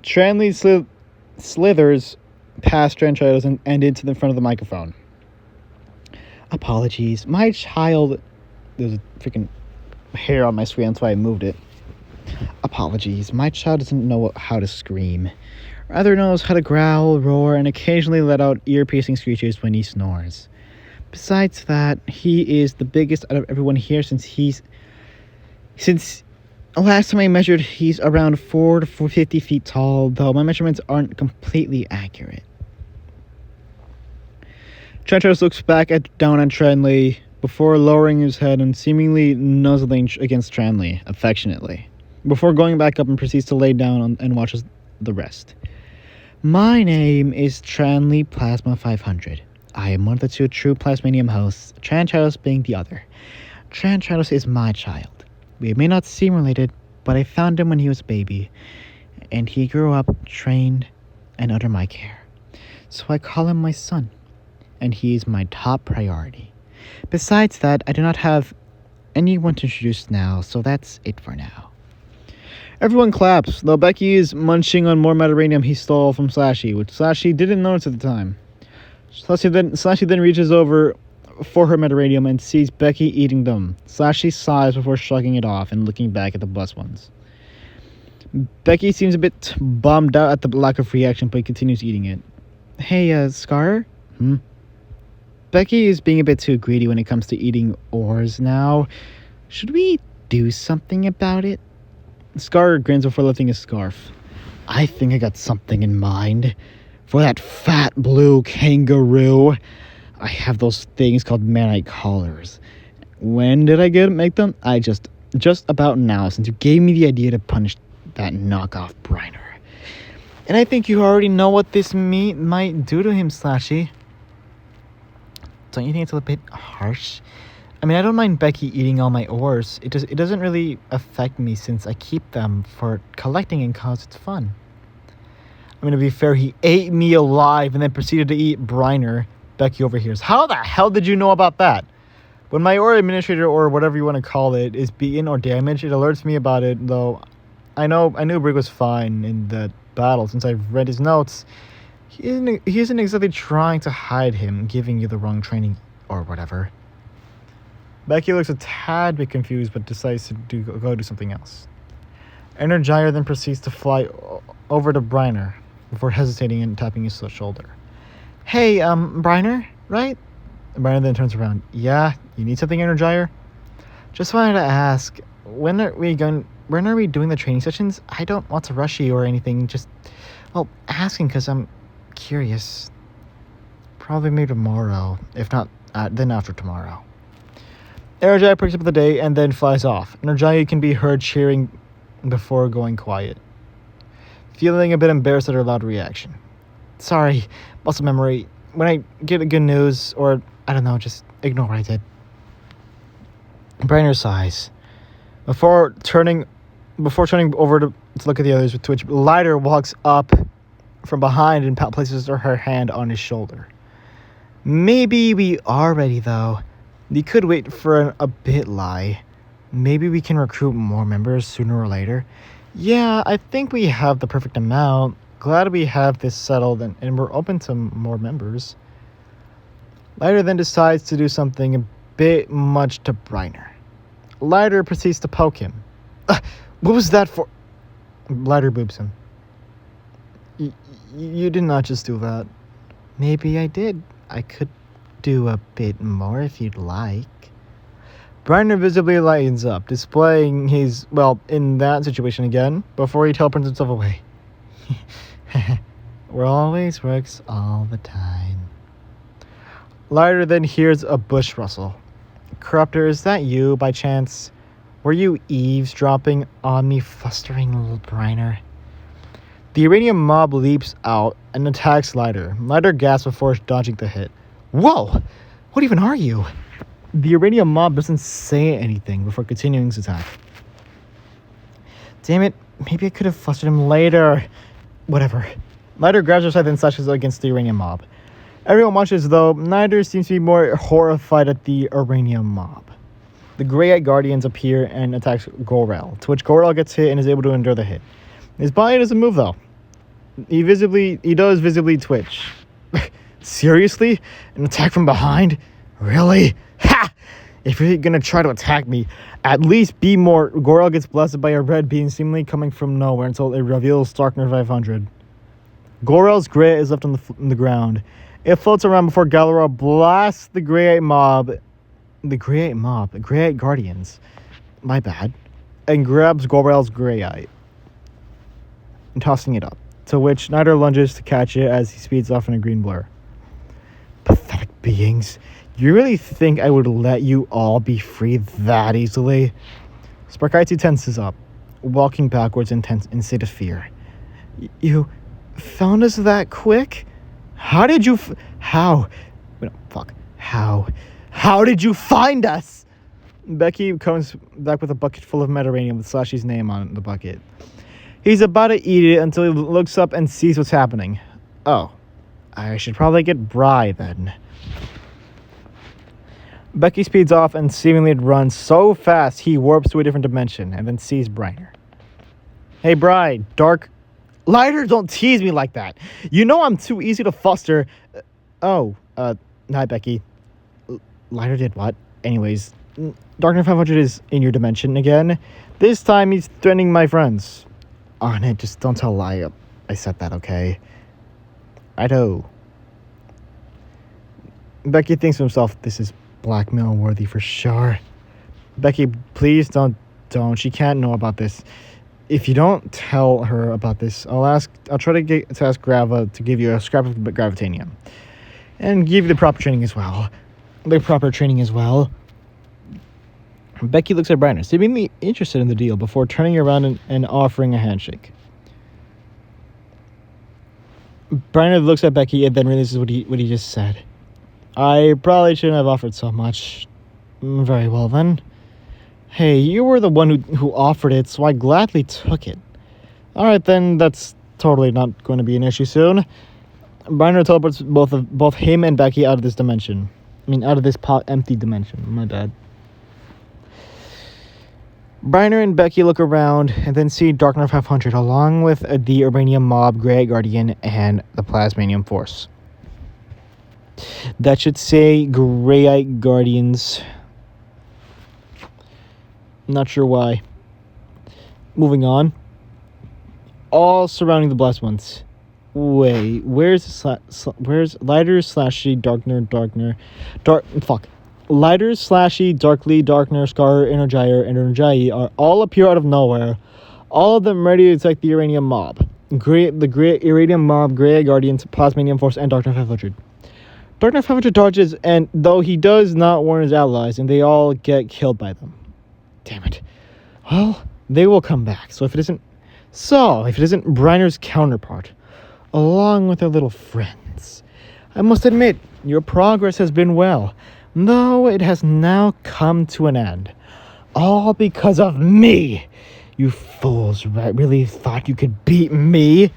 Tranley slithers past Trantritos and into the front of the microphone. Apologies, my child. There's a freaking hair on my screen, that's why I moved it. Apologies, my child doesn't know how to scream. Rather knows how to growl, roar, and occasionally let out ear-piercing screeches when he snores. Besides that, he is the biggest out of everyone here since last time I measured, he's around 4 to 50 feet tall, though my measurements aren't completely accurate. Trantritos looks down at Tranley before lowering his head and seemingly nuzzling against Tranley affectionately, before going back up and proceeds to lay down and watches the rest. My name is Tranley Plasma 500. I am one of the two true Plasmanium hosts, Trantritos being the other. Trantritos is my child. We may not seem related, but I found him when he was a baby, and he grew up, trained, and under my care. So I call him my son, and he is my top priority. Besides that, I do not have anyone to introduce now, so that's it for now. Everyone claps, though Becky is munching on more Mediterranean he stole from Slashy, which Slashy didn't notice at the time. Slashy then reaches over for her Mediterranean and sees Becky eating them. Slashy sighs before shrugging it off and looking back at the blessed ones. Becky seems a bit bummed out at the lack of reaction, but continues eating it. Hey, Scar? Becky is being a bit too greedy when it comes to eating ores now. Should we do something about it? Scar grins before lifting his scarf. I think I got something in mind. For that fat blue kangaroo. I have those things called manite collars. When did I make them? I just about now, since you gave me the idea to punish that knockoff Briner. And I think you already know what this meat might do to him, Slashy. Don't you think it's a bit harsh? I mean, I don't mind Becky eating all my ores. It doesn't really affect me since I keep them for collecting and cause it's fun. I mean, to be fair, he ate me alive and then proceeded to eat Briner. Becky overhears. How the hell did you know about that? When my ore administrator, or whatever you want to call it, is beaten or damaged, it alerts me about it, though I knew Brig was fine in that battle since I've read his notes. He isn't exactly trying to hide him, giving you the wrong training or whatever. Becky looks a tad bit confused, but decides to go do something else. Energizer then proceeds to fly over to Briner before hesitating and tapping his shoulder. Hey, Briner, right? Briner then turns around. Yeah, you need something, Energizer? Just wanted to ask, when are we doing the training sessions? I don't want to rush you or anything, just, asking because I'm curious. Probably maybe tomorrow, if not, then after tomorrow. Energizer picks up the day and then flies off. Energizer can be heard cheering before going quiet, feeling a bit embarrassed at her loud reaction. Sorry, muscle memory. When I get good news, or I don't know, just ignore what I did. Briner sighs. Before turning over to look at the others, to which Lighter walks up from behind and places her hand on his shoulder. Maybe we are ready, though. We could wait for a bit, Lai. Maybe we can recruit more members sooner or later. Yeah, I think we have the perfect amount. Glad we have this settled and we're open to more members. Lighter then decides to do something a bit much to Briner. Lighter proceeds to poke him. What was that for? Lighter boops him. You did not just do that. Maybe I did. I could do a bit more if you'd like. Briner visibly lightens up, displaying his, in that situation again, before he teleports himself away. Where always works all the time. Lighter then hears a bush rustle. Corruptor, is that you, by chance? Were you eavesdropping on me, flustering little Briner? The uranium mob leaps out and attacks Lighter. Lighter gasps before dodging the hit. Whoa! What even are you? The uranium mob doesn't say anything before continuing his attack. Damn it, maybe I could have flustered him later. Whatever. Lighter grabs her scythe and slashes against the uranium mob. Everyone watches, though. Neither seems to be more horrified at the uranium mob. The Grey-Eyed Guardians appear and attacks Gorel, to which Gorel gets hit and is able to endure the hit. His body doesn't move, though. He does visibly twitch. Seriously? An attack from behind? Really? Ha! If you're gonna try to attack me, at least be more. Gorel gets blasted by a red beam seemingly coming from nowhere until it reveals Starkner 500. Gorel's Grey is left on the ground. It floats around before Galera blasts the Grey-Eyed mob. The Grey-Eyed Guardians. My bad. And grabs Gorel's Grey-Eye, and tossing it up, to which Nighter lunges to catch it as he speeds off in a green blur. Pathetic beings. You really think I would let you all be free that easily? Sparkaitu tenses up, walking backwards in state of fear. You found us that quick? How did you How did you find us? Becky comes back with a bucket full of Mediterranean with Slashy's name on the bucket. He's about to eat it until he looks up and sees what's happening. Oh, I should probably get Bry then. Becky speeds off and seemingly runs so fast he warps to a different dimension and then sees Briner. Hey, Bry, Dark. Lighter, don't tease me like that. You know I'm too easy to fluster. Hi, Becky. Lighter did what? Anyways, Darkner 500 is in your dimension again. This time he's threatening my friends. On it, just don't tell Lia I said that, okay? Righto. Becky thinks to himself, this is blackmail worthy for sure. Becky, please don't. She can't know about this. If you don't tell her about this, I'll try to ask Grava to give you a scrap of gravitanium. And give you the proper training as well. Becky looks at Briner, seemingly interested in the deal before turning around and offering a handshake. Briner looks at Becky and then realizes what he just said. I probably shouldn't have offered so much. Very well then. Hey, you were the one who offered it, so I gladly took it. Alright then, that's totally not going to be an issue soon. Briner teleports both him and Becky out of this dimension. Out of this empty dimension. My bad. Briner and Becky look around and then see Darkner 500 along with the Uranium Mob, Grey Guardian, and the Plasmanium Force. That should say Greyite Guardians. Not sure why. Moving on. All surrounding the blessed ones. Wait, where's Lighter, Slashy, Lighter, Slashy, Darkly, Darkner, Scar, Energizer, and Energii are all appear out of nowhere. All of them ready to attack the Uranium Mob. The Uranium Mob, Grey Guardians, Plasmanium Force, and Darkner 500. Darkner 500 dodges, and though he does not warn his allies, and they all get killed by them. Damn it. Well, they will come back. So if it isn't Briner's counterpart, along with their little friends, I must admit, your progress has been well, though it has now come to an end. All because of me. You fools really thought you could beat me?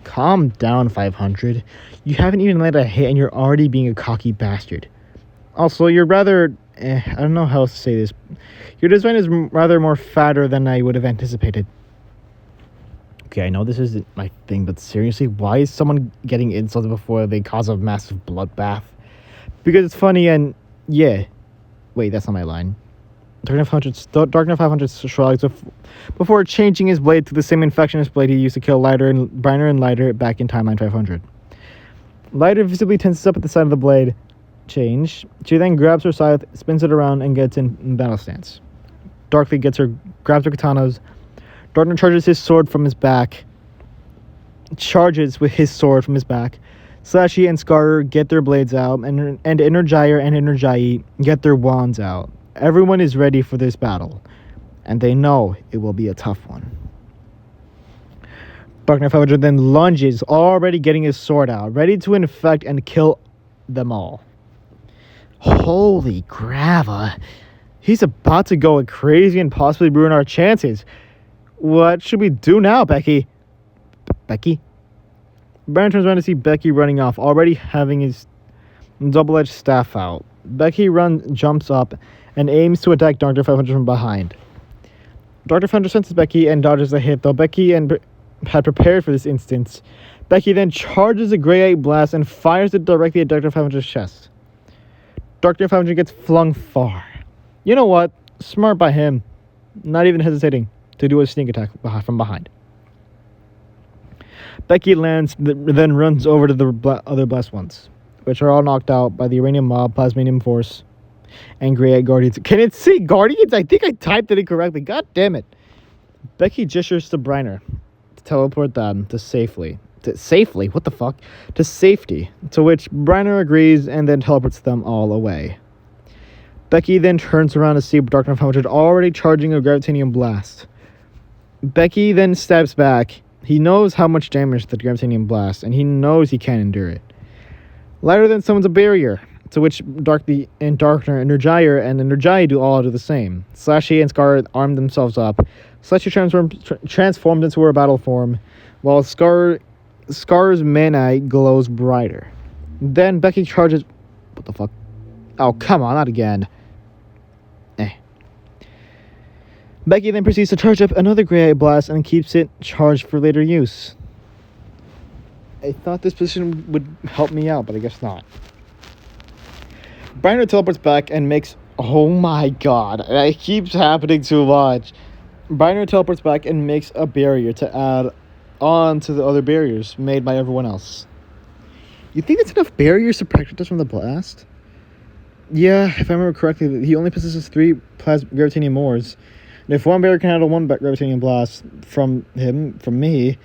Calm down, 500. You haven't even let a hit and you're already being a cocky bastard. Also, you're rather... I don't know how else to say this. Your design is rather more fatter than I would have anticipated. Okay, I know this isn't my thing, but seriously, why is someone getting insulted before they cause a massive bloodbath? Because it's funny and... yeah. Wait, that's not my line. Darkner 500 shrugs before changing his blade to the same infectionist blade he used to kill Briner and Lighter back in Timeline 500. Lighter visibly tenses up at the side of the blade change. She then grabs her scythe, spins it around, and gets in battle stance. Darkly grabs her katanas. Darkner charges his sword from his back. Slashy and Scar get their blades out, and Energizer and Energii get their wands out. Everyone is ready for this battle, and they know it will be a tough one. Darkner 500 then lunges, already getting his sword out, ready to infect and kill them all. Holy grava. He's about to go crazy and possibly ruin our chances. What should we do now, Becky? Becky? Brandon turns around to see Becky running off, already having his double-edged staff out. Becky jumps up and aims to attack Darkner 500 from behind. Darkner 500 senses Becky and dodges the hit, though Becky had prepared for this instance. Becky then charges a Greyite blast and fires it directly at Darkner 500's chest. Darkner 500 gets flung far. You know what? Smart by him. Not even hesitating to do a sneak attack from behind. Becky lands, then runs over to the other blessed ones, which are all knocked out by the Uranium Mob, Plasmanium Force, and Greyite Guardians. Can it say Guardians? I think I typed it incorrectly. God damn it. Becky gestures to Briner to teleport them to safety. To which Briner agrees and then teleports them all away. Becky then turns around to see Darkner 500 already charging a Gravitanium Blast. Becky then steps back. He knows how much damage the Gravitanium Blast, and he knows he can't endure it. Lighter then summons a barrier, to which Darkly and Darkner, Energizer, and Energii do the same. Slashy and Scar arm themselves up. Slashy transforms into her battle form, while Scar's mana glows brighter. Then Becky charges... What the fuck? Oh, come on, not again. Becky then proceeds to charge up another Greyite Blast and keeps it charged for later use. I thought this position would help me out, but I guess not. Briner teleports back and makes... Oh my god, it keeps happening too much. Briner teleports back and makes a barrier to add on to the other barriers made by everyone else. You think that's enough barriers to protect us from the blast? Yeah, if I remember correctly, he only possesses 3 Gravitanium ores. And if one barrier can handle 1 Gravitanium Blast from me,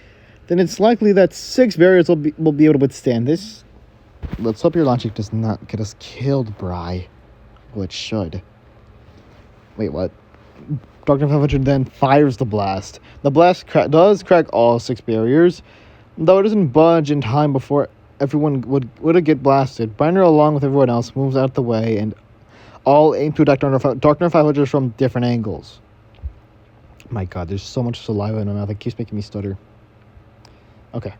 then it's likely that 6 barriers will be able to withstand this. Let's hope your logic does not get us killed, Bry. Well, it should. Wait, what? Darkner 500 then fires the blast. The blast does crack all 6 barriers, though it doesn't budge in time before everyone would get blasted. Briner, along with everyone else, moves out the way and all aim to attack Darkner 500 from different angles. My god, there's so much saliva in my mouth. It keeps making me stutter. Okay.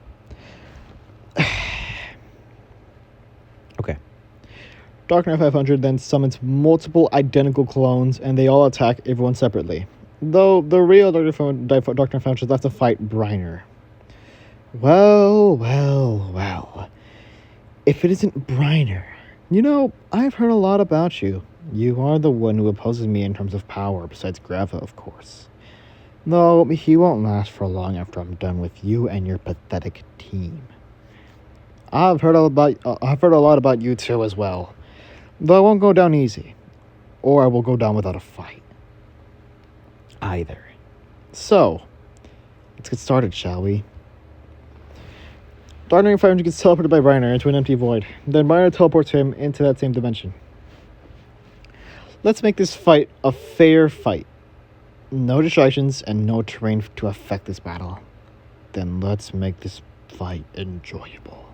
Darkner 500 then summons multiple identical clones, and they all attack everyone separately. Though the real Dr. Fauci left to fight Briner. Well, well, well. If it isn't Briner. You know, I've heard a lot about you. You are the one who opposes me in terms of power, besides Grava, of course. Though he won't last for long after I'm done with you and your pathetic team. I've heard a lot about you too as well. Though I won't go down easy. Or I will go down without a fight. Either. So, let's get started, shall we? Dark 500 gets teleported by Briner into an empty void. Then Briner teleports him into that same dimension. Let's make this fight a fair fight. No distractions and no terrain to affect this battle. Then let's make this fight enjoyable.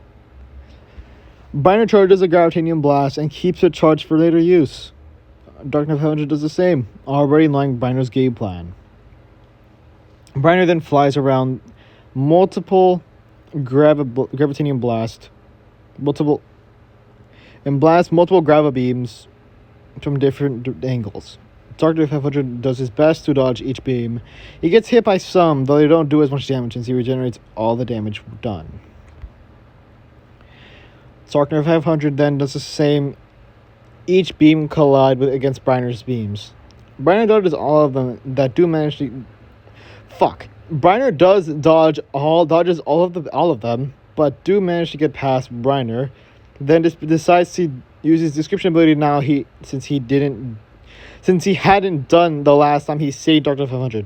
Briner charges a Gravitanium Blast and keeps it charged for later use. Dark Knight 500 does the same, already knowing Briner's game plan. Briner then flies around multiple Gravitanium Blast, and blasts multiple Grava beams from different angles. Dark Knight 500 does his best to dodge each beam. He gets hit by some, though they don't do as much damage since he regenerates all the damage done. Dark Knight 500 then does the same. Each beam collide against Briner's beams. Briner dodges all of them that do manage to... Briner dodges all of them, but do manage to get past Briner. Then decides to use his description ability now. Since he hadn't done the last time he saved Dark Knight 500.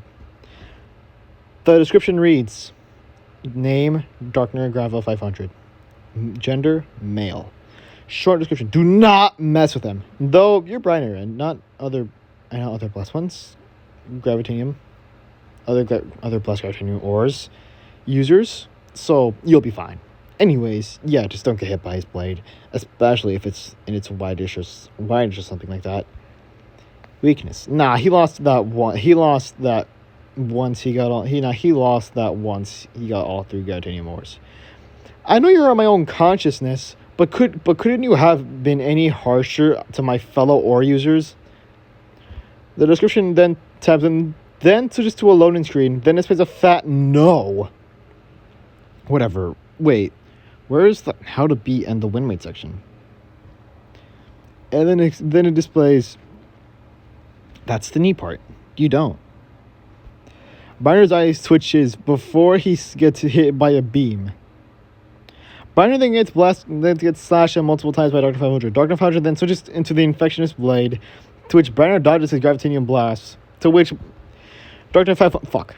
The description reads: Name Darkner Grava 500. Gender male. Short description: do not mess with them. Though you're Briner and not other plus ones. Gravitanium. Other plus Gravitanium ores. Users. So you'll be fine. Anyways, yeah, just don't get hit by his blade. Especially if it's in its wide-ish or something like that. Weakness. Nah, he lost that one. He lost that once he got all he lost that once he got all 3 Gravitanium ores. I know you're on my own consciousness. But couldn't you have been any harsher to my fellow ore users? The description then tabs and then switches to a loading screen. Then displays a fat no. Whatever. Wait, where is the how to beat and the win rate section? And then it displays. That's the neat part. You don't. Briner's eyes twitches before he gets hit by a beam. Briner then gets slashed multiple times by Dark 500. Dark 500 then switches into the Infectionist Blade, to which Briner dodges his Gravitanium Blast, to which Dark 500...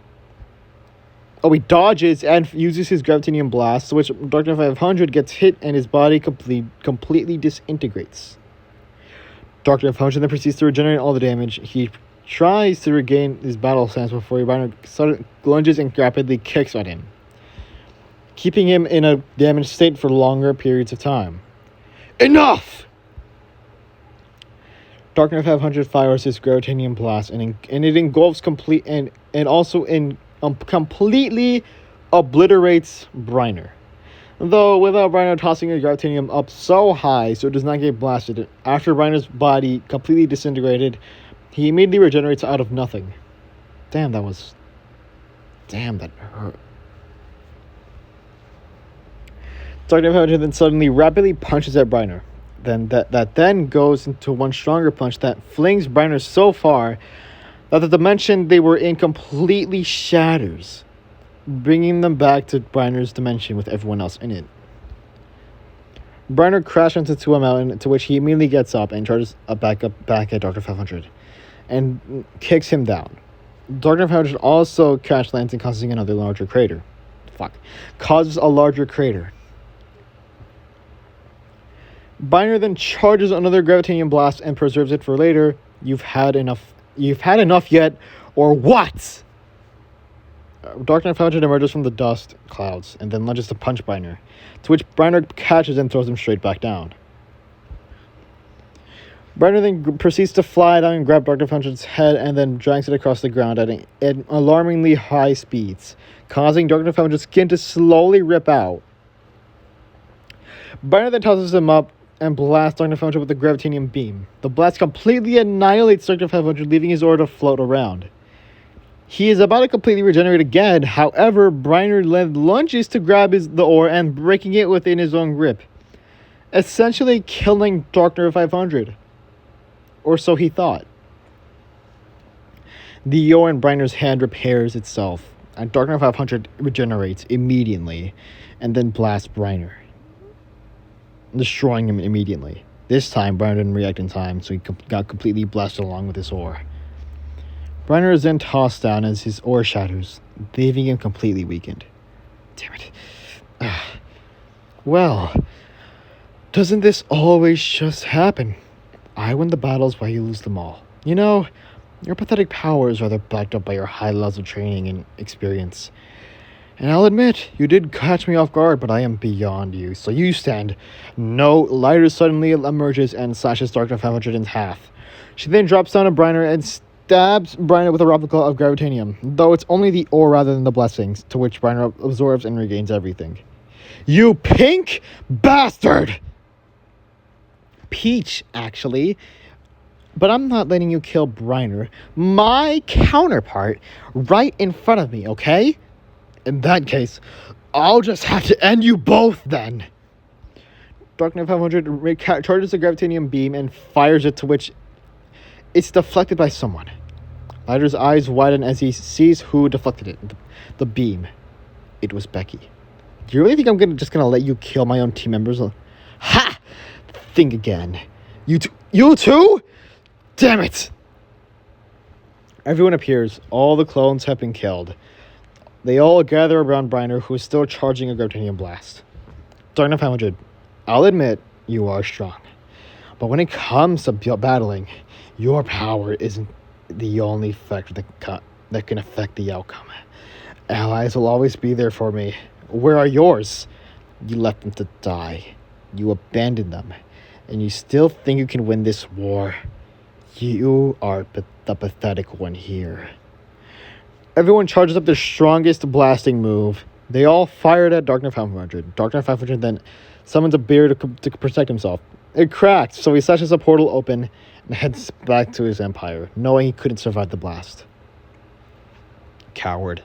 he dodges and uses his Gravitanium Blast, to which Dark 500 gets hit and his body completely disintegrates. Dark 500 then proceeds to regenerate all the damage. He tries to regain his battle stance before Briner lunges and rapidly kicks at him, keeping him in a damaged state for longer periods of time. Enough! Dark Knight 500 fires his Gravitanium Blast, and it engulfs completely obliterates Briner. Though without Briner tossing his Gravitanium up so high so it does not get blasted, after Briner's body completely disintegrated, he immediately regenerates out of nothing. Damn, that hurt. Dark Knight 500 then suddenly rapidly punches at Briner. Then that then goes into one stronger punch that flings Briner so far that the dimension they were in completely shatters, bringing them back to Briner's dimension with everyone else in it. Briner crashes into a mountain, to which he immediately gets up and charges back at Dr. 500 and kicks him down. Dr. 500 also crash lands and causing another larger crater. Causes a larger crater. Briner then charges another Gravitanium Blast and preserves it for later. You've had enough yet, or what? Dark Knight 500 emerges from the dust clouds and then lunges to punch Briner, to which Briner catches and throws him straight back down. Briner then proceeds to fly down and grab Dark Knight 500's head and then drags it across the ground at alarmingly high speeds, causing Dark Knight 500's skin to slowly rip out. Briner then tosses him up and blasts Dark Knight 500 with the Gravitanium Beam. The blast completely annihilates Dark Knight 500, leaving his aura to float around. He is about to completely regenerate again. However, Briner lunges to grab the ore and breaking it within his own grip, essentially killing Darkner 500. Or so he thought. The ore in Briner's hand repairs itself, and Darkner 500 regenerates immediately, and then blasts Briner, destroying him immediately. This time, Briner didn't react in time, so he got completely blasted along with his ore. Briner is then tossed down as his ore shatters, leaving him completely weakened. Damn it. Well, doesn't this always just happen? I win the battles while you lose them all. You know, your pathetic powers are rather backed up by your high levels of training and experience. And I'll admit, you did catch me off guard, but I am beyond you, so you stand. No, Lighter suddenly emerges and slashes Darkner 500 in half. She then drops down on Briner and stabs Briner with a replica of Gravitanium, though it's only the ore rather than the blessings, to which Briner absorbs and regains everything. You pink bastard! Peach, actually. But I'm not letting you kill Briner, my counterpart, right in front of me, okay? In that case, I'll just have to end you both then. Darkner 500 charges the Gravitanium beam and fires it, to which it's deflected by someone. Lighter's eyes widen as he sees who deflected it. The beam. It was Becky. Do you really think I'm just gonna let you kill my own team members? Ha! Think again. You too? Damn it! Everyone appears. All the clones have been killed. They all gather around Briner, who is still charging a Gravitanium blast. Darkner 500, I'll admit, you are strong. But when it comes to battling, your power isn't the only factor that can affect the outcome. Allies will always be there for me. Where are yours? You left them to die. You abandoned them. And you still think you can win this war. You are the pathetic one here. Everyone charges up their strongest blasting move. They all fired at Darkner 500. Darkner 500 then summons a bear to protect himself. It cracked, so he slashes a portal open and heads back to his empire, knowing he couldn't survive the blast. Coward.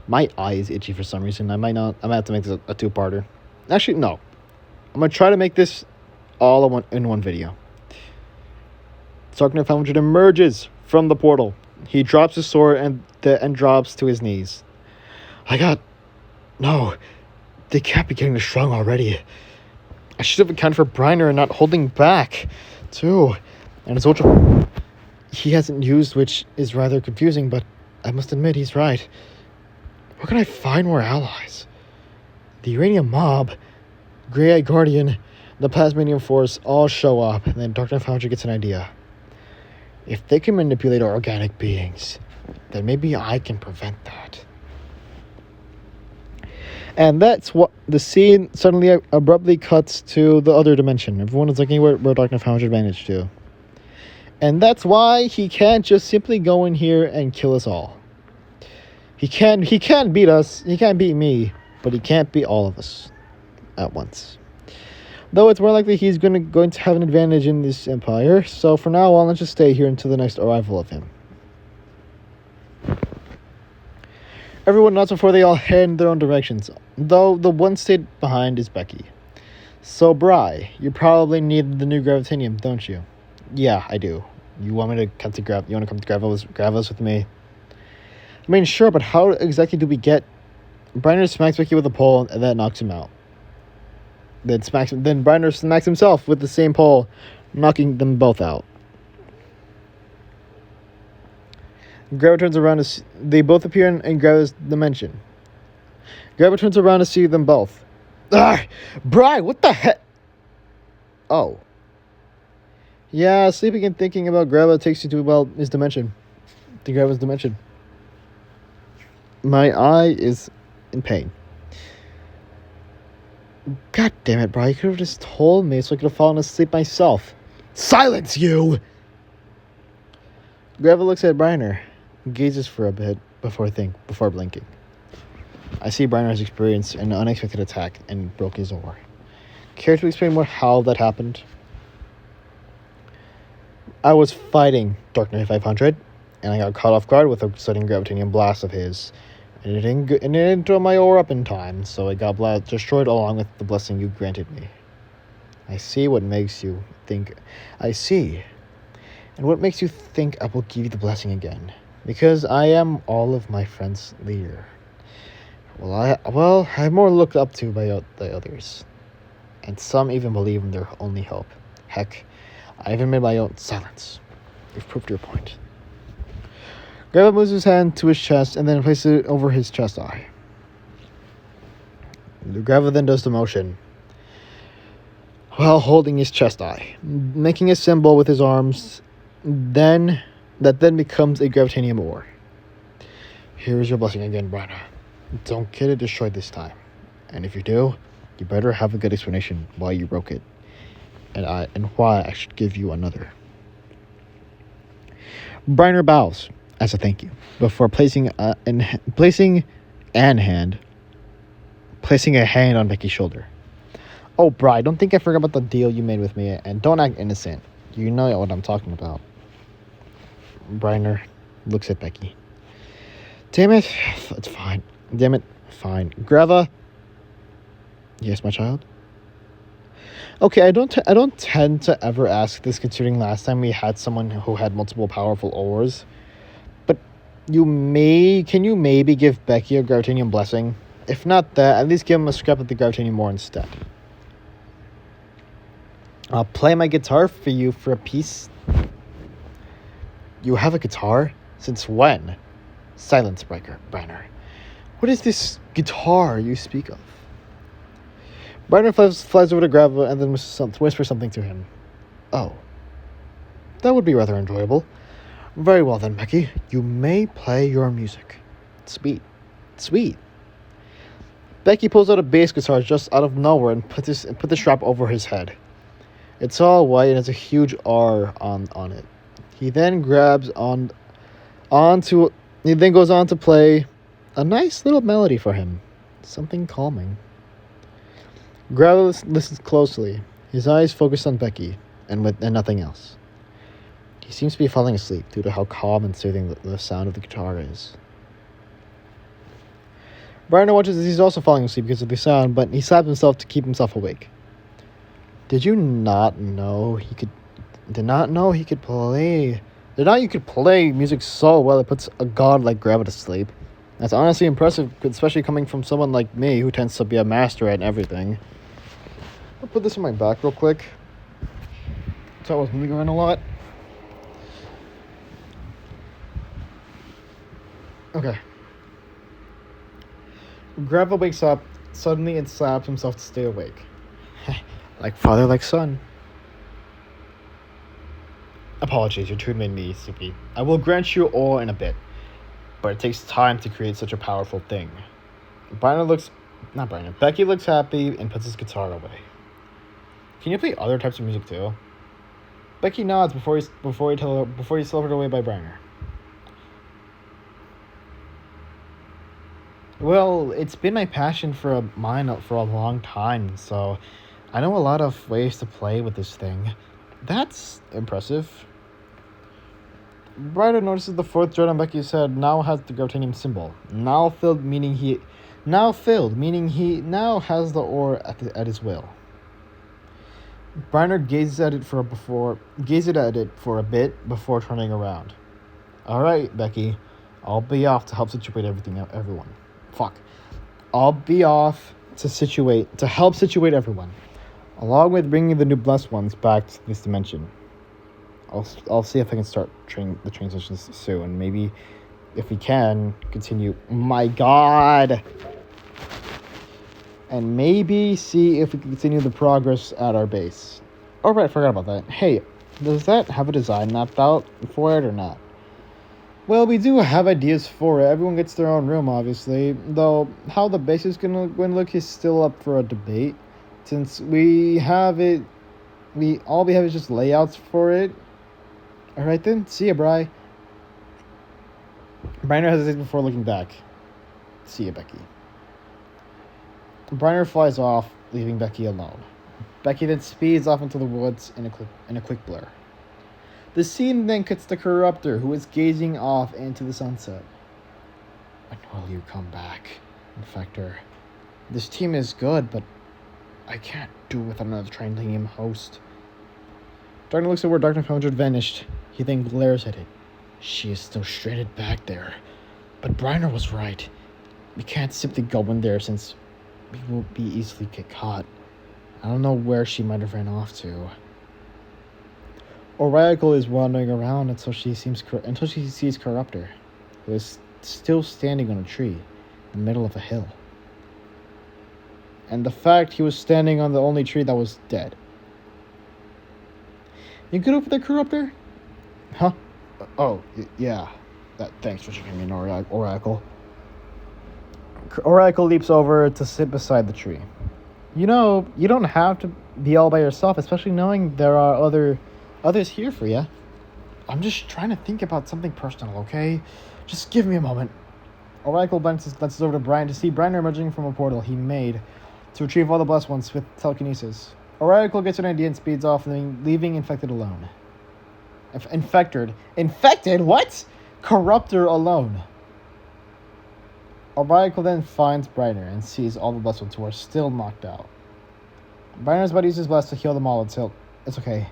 My eye is itchy for some reason. I might have to make this a two-parter. Actually, no. I'm going to try to make this all in one video. Darkner 500 emerges from the portal. He drops his sword and drops to his knees. No, they can't be getting this strong already. I should have accounted for Briner and not holding back, too. And his ultra he hasn't used, which is rather confusing, but I must admit he's right. Where can I find more allies? The Uranium Mob, Grey-Eye Guardian, the Plasmanium Force all show up, and then Darkner 500 gets an idea. If they can manipulate our organic beings, then maybe I can prevent that. And that's what the scene suddenly abruptly cuts to the other dimension. Everyone is looking where Darkner 500 managed to. And that's why he can't just simply go in here and kill us all. He can't beat us, he can't beat me, but he can't beat all of us at once. Though it's more likely he's going to have an advantage in this empire, so for now on, let's just stay here until the next arrival of him. Everyone nods before they all head in their own directions, though the one stayed behind is Becky. So, Bri, you probably need the new Gravitanium, don't you? Yeah, I do. You want me to come to Gravelos with me? I mean, sure, but how exactly do we get... Briner smacks Becky with a pole, and that knocks him out. Then Briner smacks himself with the same pole, knocking them both out. Gravel turns around to see, they both appear in Gravel's dimension. Gravel turns around to see them both. Bri, what the heck? Oh. Yeah, sleeping and thinking about Gravel takes you to, his dimension. To Gravel's dimension. My eye is in pain. God damn it, bro. You could have just told me so I could have fallen asleep myself. Silence, you! Gravel looks at Briner, gazes for a bit before blinking. I see Briner has experienced an unexpected attack and broke his oar. Care to explain more how that happened? I was fighting Darkner 500, and I got caught off guard with a sudden gravitanium blast of his. And it didn't throw my ore up in time, so it got destroyed along with the blessing you granted me. I see what makes you think. I see. And what makes you think I will give you the blessing again? Because I am all of my friends' leader. I'm more looked up to by the others. And some even believe in their only hope. Heck, I even made my own silence. You've proved your point. Grava moves his hand to his chest and then places it over his chest eye. Grava then does the motion while holding his chest eye, making a symbol with his arms that then becomes a gravitanium ore. Here's your blessing again, Brina. Don't get it destroyed this time. And if you do, you better have a good explanation why you broke it. And why I should give you another. Briner bows as a thank you before placing a hand on Becky's shoulder. Oh, Bri, don't think I forgot about the deal you made with me, and don't act innocent. You know what I'm talking about. Briner looks at Becky. Damn it, it's fine. Damn it, fine. Grava. Yes, my child. Okay, I don't tend to ever ask this, considering last time we had someone who had multiple powerful ores. But can you maybe give Becky a gravitanium blessing? If not that, at least give him a scrap of the gravitanium ore instead. I'll play my guitar for you for a piece. You have a guitar? Since when? Silence, Briner. What is this guitar you speak of? Briner flies over to Grava and then whispers something to him. Oh. That would be rather enjoyable. Very well then, Becky. You may play your music. Sweet. Becky pulls out a bass guitar just out of nowhere and put the strap over his head. It's all white and has a huge R on it. He then goes on to play a nice little melody for him. Something calming. Grava listens closely, his eyes focused on Becky, and nothing else. He seems to be falling asleep due to how calm and soothing the sound of the guitar is. Briner watches as he's also falling asleep because of the sound, but he slaps himself to keep himself awake. Did you not know he could play music so well it puts a god like Grava to sleep? That's honestly impressive, especially coming from someone like me who tends to be a master at everything. I'll put this on my back real quick. So I was moving around a lot. Okay. Grava wakes up suddenly and slaps himself to stay awake. Like father, like son. Apologies, your tune made me sleepy. I will grant you all in a bit, but it takes time to create such a powerful thing. Becky looks happy and puts his guitar away. Can you play other types of music too? Becky nods before he's delivered away by Briner. Well, it's been my passion for a long time, so I know a lot of ways to play with this thing. That's impressive. Briner notices the fourth joint on Becky's head now has the gravitanium symbol. Now filled, meaning he now has the ore at his will. Briner gazes at it for a bit before turning around. All right, Becky, I'll be off to help situate everyone. I'll be off to help situate everyone, along with bringing the new blessed ones back to this dimension. I'll see if I can start the transitions soon. Maybe if we can continue. My God. And maybe see if we can continue the progress at our base. Oh, right, I forgot about that. Hey, does that have a design mapped out for it or not? Well, we do have ideas for it. Everyone gets their own room, obviously. Though, how the base is going to look is still up for a debate. Since all we have is just layouts for it. Alright then, see ya, Bri. Briner hesitates before looking back. See ya, Becky. Briner flies off, leaving Becky alone. Becky then speeds off into the woods in a quick blur. The scene then cuts to Corruptor, who is gazing off into the sunset. When will you come back, Infector? This team is good, but I can't do with another Trinium host. Darkness looks at where Darkness 500 vanished. He then glares at it. She is still shredded back there. But Briner was right. We can't simply go in there since we will be easily get caught. I don't know where she might have ran off to. Oracle is wandering around until she sees Corruptor, who is still standing on a tree in the middle of a hill. And the fact he was standing on the only tree that was dead. You good over there, Corruptor? Huh? Oh, yeah. Thanks for checking in, Oracle. Oracle leaps over to sit beside the tree. You know, you don't have to be all by yourself, especially knowing there are others here for you. I'm just trying to think about something personal, okay? Just give me a moment. Oracle glances over to Brian to see Brian emerging from a portal he made to retrieve all the blessed ones with telekinesis. Oracle gets an idea and speeds off, leaving Infected alone. Infected? What? Corruptor alone. Oracle then finds Briner and sees all the blessed ones who are still knocked out. Briner's about to use his blast to heal them all until it's okay.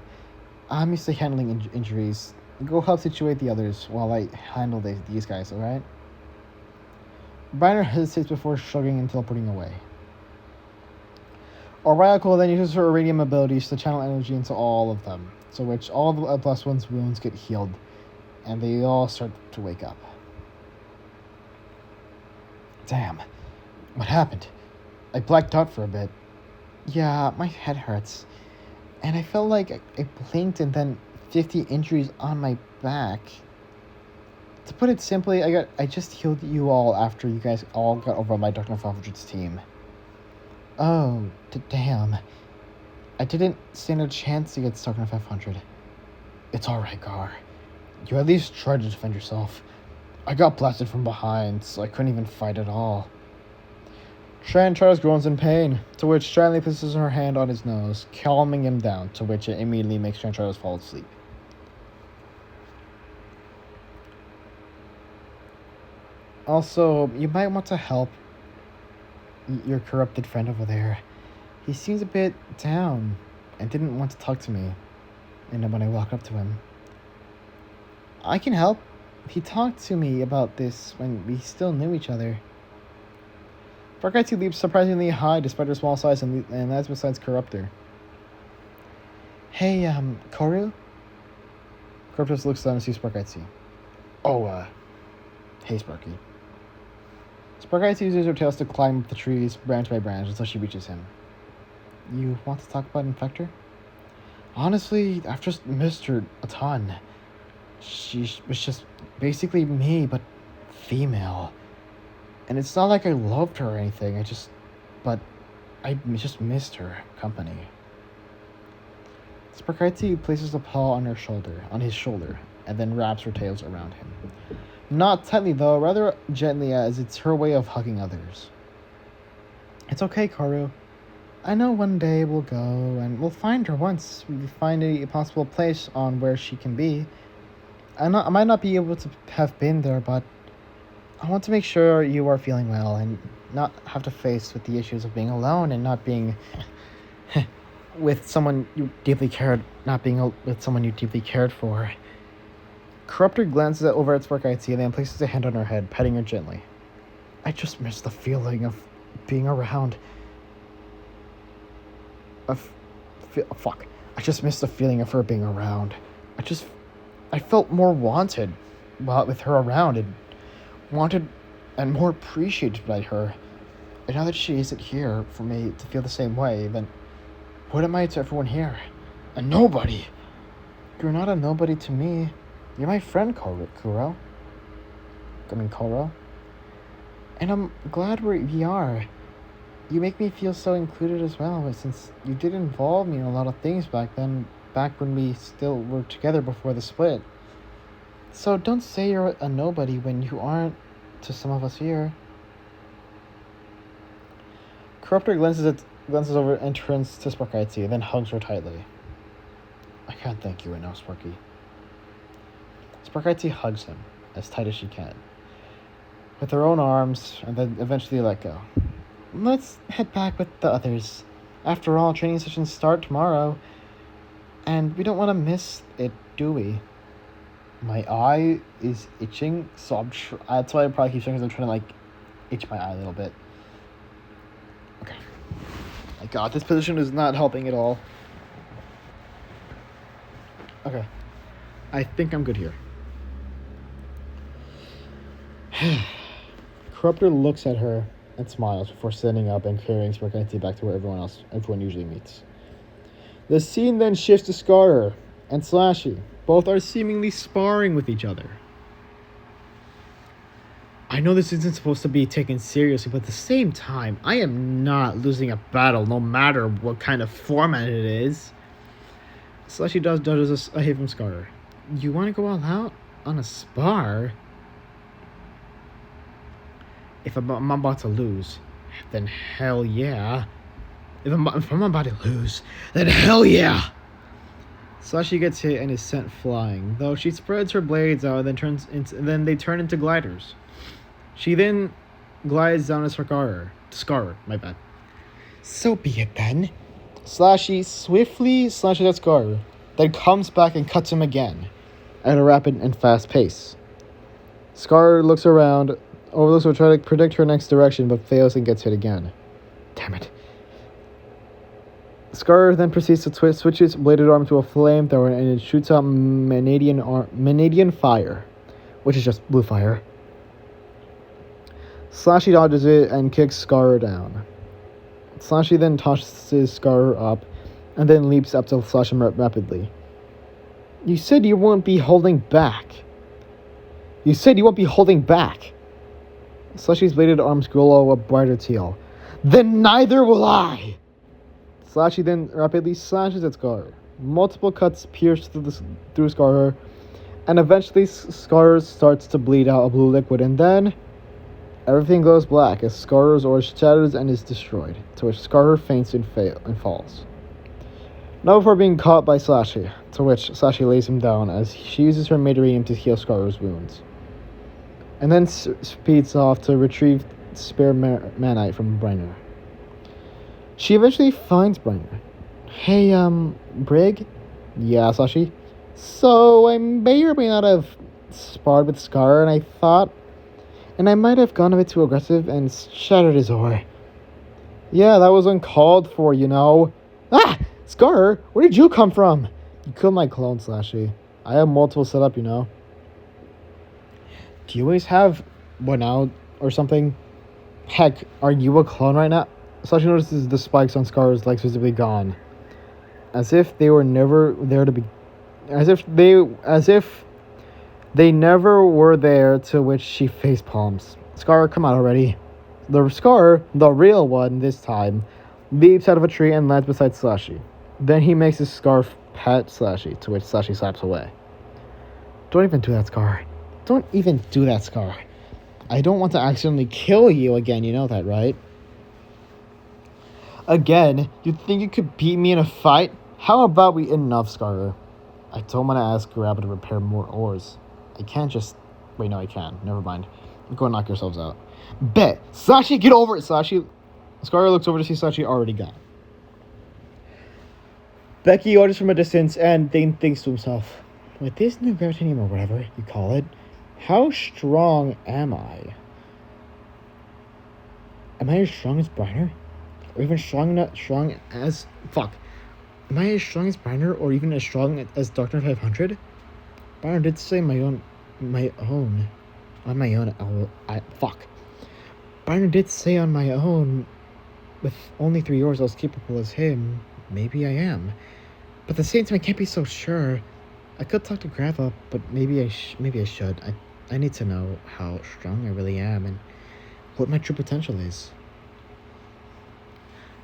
I'm used to handling injuries. Go help situate the others while I handle these guys, alright? Briner hesitates before shrugging and teleporting away. Oracle then uses her iridium abilities to channel energy into all of them, so which all the blessed ones' wounds get healed, and they all start to wake up. Damn. What happened? I blacked out for a bit. Yeah, my head hurts. And I felt like I blinked and then 50 injuries on my back. To put it simply, I just healed you all after you guys all got over on my Dr. 500's team. Oh, damn. I didn't stand a chance against Dr. 500. It's alright, Gar. You at least tried to defend yourself. I got blasted from behind, so I couldn't even fight at all. Charles groans in pain, to which Stanley places her hand on his nose, calming him down, to which it immediately makes Charles fall asleep. Also, you might want to help your corrupted friend over there. He seems a bit down and didn't want to talk to me. And when I walked up to him, I can help. He talked to me about this when we still knew each other. Sparkite leaps surprisingly high despite her small size, and that's besides Corruptor. Hey, Koru? Corruptor looks down and sees Sparkite. Oh, hey, Sparky. Sparkite uses her tails to climb up the trees branch by branch until she reaches him. You want to talk about Infector? Honestly, I've just missed her a ton. She was just basically me, but female. And it's not like I loved her or anything, I just missed her company. Sparkite places a paw on his shoulder, and then wraps her tails around him. Not tightly though, rather gently, as it's her way of hugging others. It's okay, Karu. I know one day we'll go, and we'll find her once we find a possible place on where she can be. I might not be able to have been there, but I want to make sure you are feeling well and not have to face with the issues of being alone and not being with someone you deeply cared, not being with someone you deeply cared for. Corruptor glances over at Sparkite and then places a hand on her head, petting her gently. I just miss the feeling of being around. Fuck. I just miss the feeling of her being around. I felt more wanted with her around, and wanted and more appreciated by her. And now that she isn't here for me to feel the same way, then what am I to everyone here? A nobody. You're not a nobody to me. You're my friend, Koro. And I'm glad we are. You make me feel so included as well, but since you did involve me in a lot of things back when we still were together before the split. So don't say you're a nobody when you aren't to some of us here. Corruptor glances over and turns to Sparkite, then hugs her tightly. I can't thank you enough, Sparky. Sprite hugs him as tight as she can, with her own arms, and then eventually let go. Let's head back with the others. After all, training sessions start tomorrow, and we don't want to miss it, do we? My eye is itching, so that's why I probably keep saying, because I'm trying to, itch my eye a little bit. Okay. My god, this position is not helping at all. Okay. I think I'm good here. Corruptor looks at her and smiles before standing up and carrying Spaghetti back to where everyone usually meets. The scene then shifts to Scar and Slashy. Both are seemingly sparring with each other. I know this isn't supposed to be taken seriously, but at the same time, I am not losing a battle, no matter what kind of format it is. Slashy dodges a hit from Scar. You want to go all out on a spar? If I'm about to lose, then hell yeah. If I'm about to lose, then hell yeah. Slashy gets hit and is sent flying, though she spreads her blades out and then they turn into gliders. She then glides down to Scar, my bad. So be it then. Slashy swiftly slashes at Scar, then comes back and cuts him again, at a rapid and fast pace. Scar looks around, overlooks will try to predict her next direction, but fails and gets hit again. Damn it. Scar then proceeds to switch its bladed arm to a flamethrower and it shoots out Mannadian fire, which is just blue fire. Slashy dodges it and kicks Scar down. Slashy then tosses Scar up and then leaps up to slash him rapidly. You said you won't be holding back. Slashy's bladed arms glow a brighter teal. Then neither will I! Slashy then rapidly slashes at Scar. Multiple cuts pierce through Scar, and eventually Scar starts to bleed out a blue liquid, and then everything goes black as Scar's aura shatters and is destroyed, to which Scar faints and falls. Now before being caught by Slashy, to which Slashy lays him down as she uses her Maiderium to heal Scar's wounds, and then speeds off to retrieve spare manite from Bryner. She eventually finds Bryner. Hey, Brig? Yeah, Slashy? So, I may or may not have sparred with Scar, and I might have gone a bit too aggressive and shattered his aura. Yeah, that was uncalled for, you know. Ah! Scar, where did you come from? You killed my clone, Slashy. I have multiple set up, you know. Do you always have one out or something? Heck, are you a clone right now? Slashy notices the spikes on Scar's legs visibly gone, as if they were never there to be, as if they never were there. To which she face palms. Scar, come out already. The Scar, the real one this time, leaps out of a tree and lands beside Slashy. Then he makes his scarf pat Slashy, to which Slashy slaps away. Don't even do that, Scar. Don't even do that, Scar. I don't want to accidentally kill you again, you know that, right? Again? You think you could beat me in a fight? How about we enough, Scar? I don't want to ask Grabba to repair more ores. I can't just... Wait, no, I can. Never mind. Go and knock yourselves out. Bet! Slashy, get over it, Slashy! Scar looks over to see Slashy already gone. Becky orders from a distance and then thinks to himself, with this new gravitanium or whatever you call it, how strong am I? Am I as strong as Bryner? Or even strong as... Fuck. Am I as strong as Bryner or even as strong as Dr. 500? Bryner did say fuck. Bryner did say on my own, with only 3 yours I was capable as him. Maybe I am. But at the same time, I can't be so sure. I could talk to Grava, but maybe I should. I need to know how strong I really am and what my true potential is.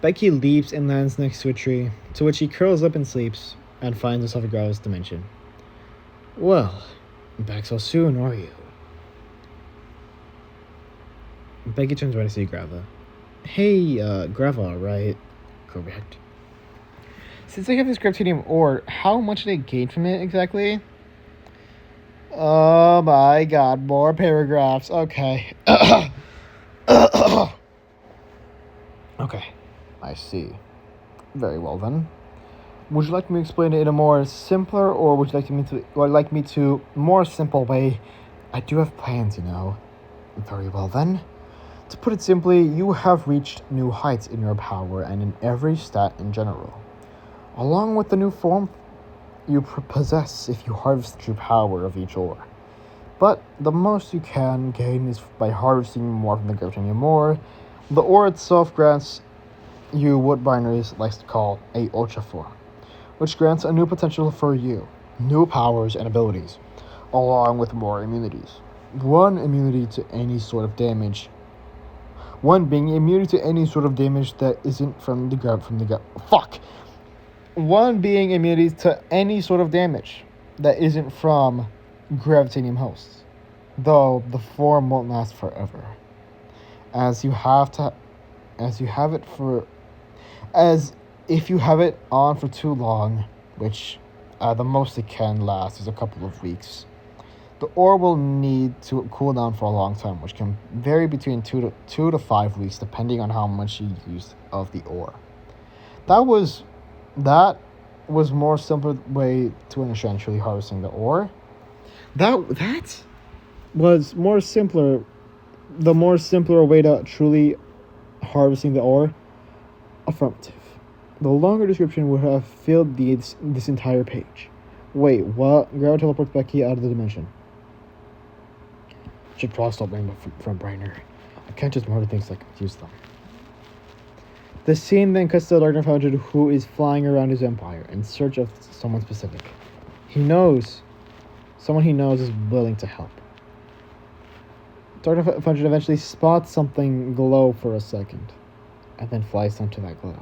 Becky leaps and lands next to a tree, to which she curls up and sleeps, and finds herself in Grava's dimension. Well, back so soon, are you? Becky turns around to see Grava. Hey, Grava, right? Correct. Since I have this gravitanium ore, how much did I gain from it exactly? Oh my god, more paragraphs. Okay. Okay, I see. Very well then. Would you like me to explain it in a more simpler, or would you like me to more simple way? I do have plans, you know. Very well then. To put it simply, you have reached new heights in your power and in every stat in general. Along with the new form you possess if you harvest the true power of each ore. But the most you can gain is by harvesting more from the Gravitanium ore. The ore itself grants you what binaries likes to call a ultra form, which grants a new potential for you, new powers and abilities, along with more immunities. One immunity to any sort of damage. One being immunity to any sort of damage that isn't from the fuck. One being immunity to any sort of damage that isn't from Gravitanium hosts, though the form won't last forever, as you have to, as you have it for, as if you have it on for too long, which the most it can last is a couple of weeks. The ore will need to cool down for a long time, which can vary between 2 to 5 weeks, depending on how much you use of the ore. That was more simpler way to understand truly harvesting the ore. That was more simpler. The more simpler way to truly harvesting the ore. Affirmative. The longer description would have filled this entire page. Wait, what? Grab teleports Becky out of the dimension. Should probably stop blaming from Brainer. I can't just murder things like use them. The scene then cuts to Dark 500, who is flying around his empire in search of someone specific. Someone he knows is willing to help. Dark 500 eventually spots something glow for a second, and then flies down to that glow.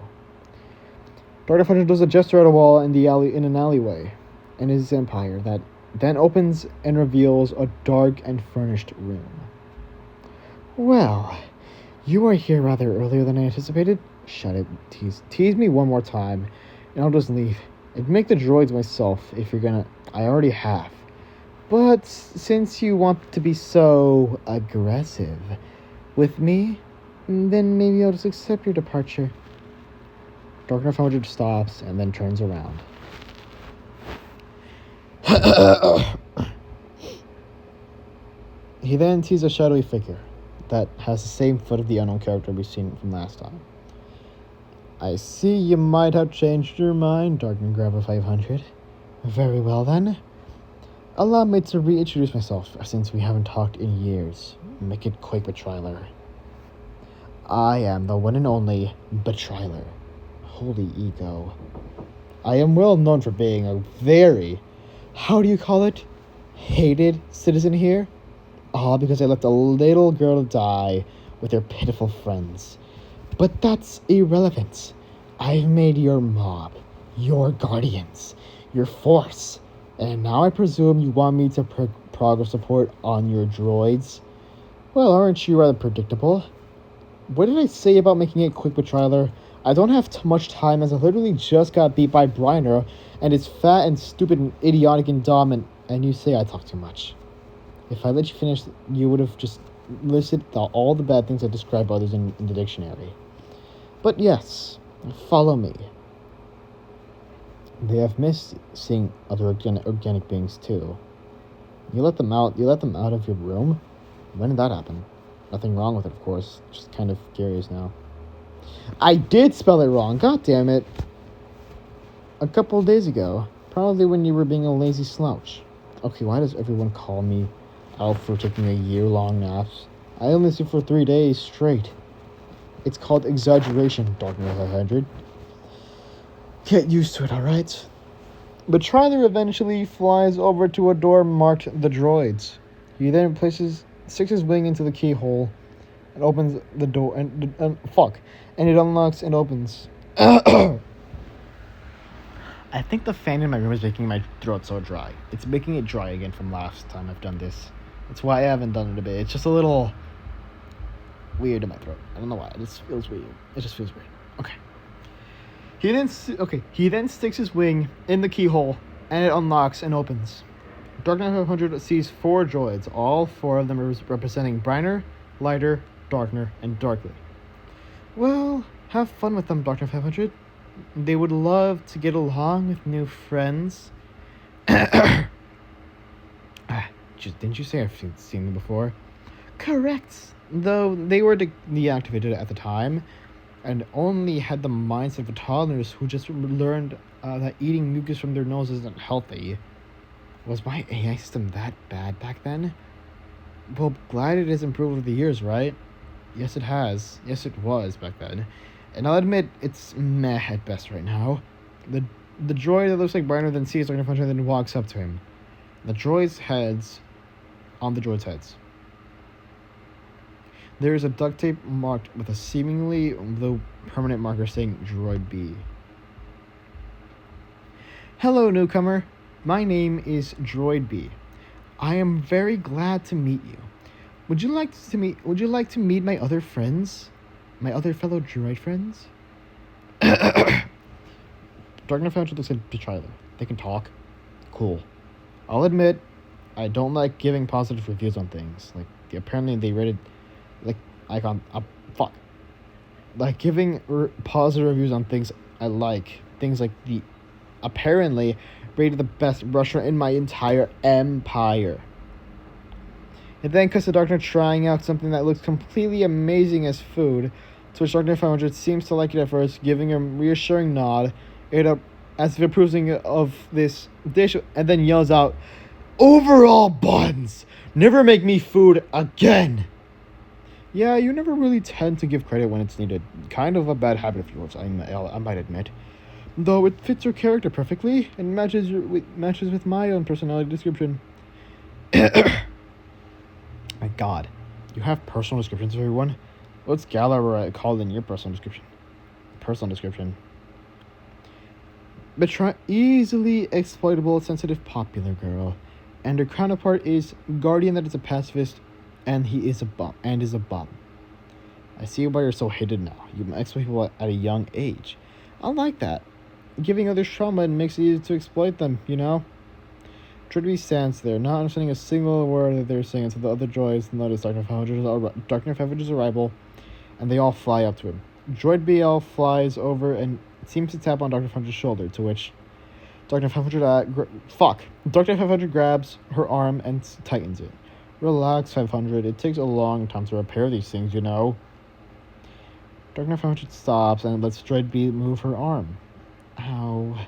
Dark 500 does a gesture at a wall in an alleyway in his empire that then opens and reveals a dark and furnished room. Well, you are here rather earlier than I anticipated. Shut it. Tease me one more time, and I'll just leave. I'd make the droids myself if you're gonna. I already have. But since you want to be so aggressive with me, then maybe I'll just accept your departure. Dark 500 stops and then turns around. He then sees a shadowy figure that has the same foot of the unknown character we've seen from last time. I see you might have changed your mind, Darkman Grabber 500. Very well then. Allow me to reintroduce myself, since we haven't talked in years. Make it quick, Betrailer. I am the one and only Betrailer. Holy ego. I am well known for being a very, how do you call it, hated citizen here? All because I left a little girl to die with her pitiful friends. But that's irrelevant. I've made your mob, your guardians, your force, and now I presume you want me to progress support on your droids? Well, aren't you rather predictable? What did I say about making it quick, Betrailer? I don't have much time, as I literally just got beat by Briner, and it's fat and stupid and idiotic and dumb, and you say I talk too much. If I let you finish, you would have just listed all the bad things I describe others in the dictionary. But yes, follow me. They have missed seeing other organic beings too. You let them out of your room? When did that happen? Nothing wrong with it, of course. Just kind of curious now. I did spell it wrong, god damn it. A couple of days ago. Probably when you were being a lazy slouch. Okay, why does everyone call me out for taking a year-long naps? I only sleep for 3 days straight. It's called exaggeration, Darkness 500. Get used to it, alright? But Tyler eventually flies over to a door marked the droids. He then sticks his wing into the keyhole and opens the door and it unlocks and opens. I think the fan in my room is making my throat so dry. It's making it dry again from last time I've done this. That's why I haven't done it a bit. It's just a little weird in my throat. I don't know why. It just feels weird. It just feels weird. Okay. He then sticks his wing in the keyhole and it unlocks and opens. Dark Knight 500 sees 4 droids, all 4 of them representing Briner, Lighter, Darkner, and Darkly. Well, have fun with them, Dark Knight 500. They would love to get along with new friends. Didn't you say I've seen them before? Correct. Though they were deactivated at the time, and only had the mindset of toddlers who just learned that eating mucus from their nose isn't healthy. Was my AI system that bad back then? Well, glad it has improved over the years, right? Yes, it has. Yes, it was back then. And I'll admit, it's meh at best right now. The droid that looks like Briner then sees Dark Knight 500 and then walks up to him. The droid's heads... On the droid's heads, there is a duct tape marked with a seemingly though permanent marker saying Droid B. Hello, newcomer. My name is Droid B. I am very glad to meet you. Would you like to meet my other friends? My other fellow droid friends? Dark Knight 500 looks like Tyler. They can talk. Cool. I'll admit, I don't like giving positive reviews on things. Like, apparently they rated, like, fuck. Like, giving positive reviews on things I like. Things like the, apparently, rated the best restaurant in my entire empire. And then cuts to Dark Knight trying out something that looks completely amazing as food, to which Dark Knight 500 seems to like it at first, giving a reassuring nod, as if approving of this dish, and then yells out, "Overall buns! Never make me food again!" Yeah, you never really tend to give credit when it's needed. Kind of a bad habit of yours, I might admit. Though it fits your character perfectly, and matches with my own personality description. My god. You have personal descriptions of everyone? What's Gala called in your personal description? Personal description. Easily exploitable, sensitive, popular girl. And her counterpart is Guardian that is a pacifist, and he is a bum. I see why you're so hated now. You exploit people at a young age. I like that. Giving others trauma and makes it easy to exploit them, you know? Droid stands there, not understanding a single word that they're saying until the other droids notice Dark Knight 500's arrival, and they all fly up to him. Droid BL flies over and seems to tap on Dark Knight 500's shoulder, to which Dark Knight 500 Dark Knight 500 grabs her arm and tightens it. Relax, 500. It takes a long time to repair these things, you know. Dark Knight 500 stops and lets Droid B move her arm. Ow.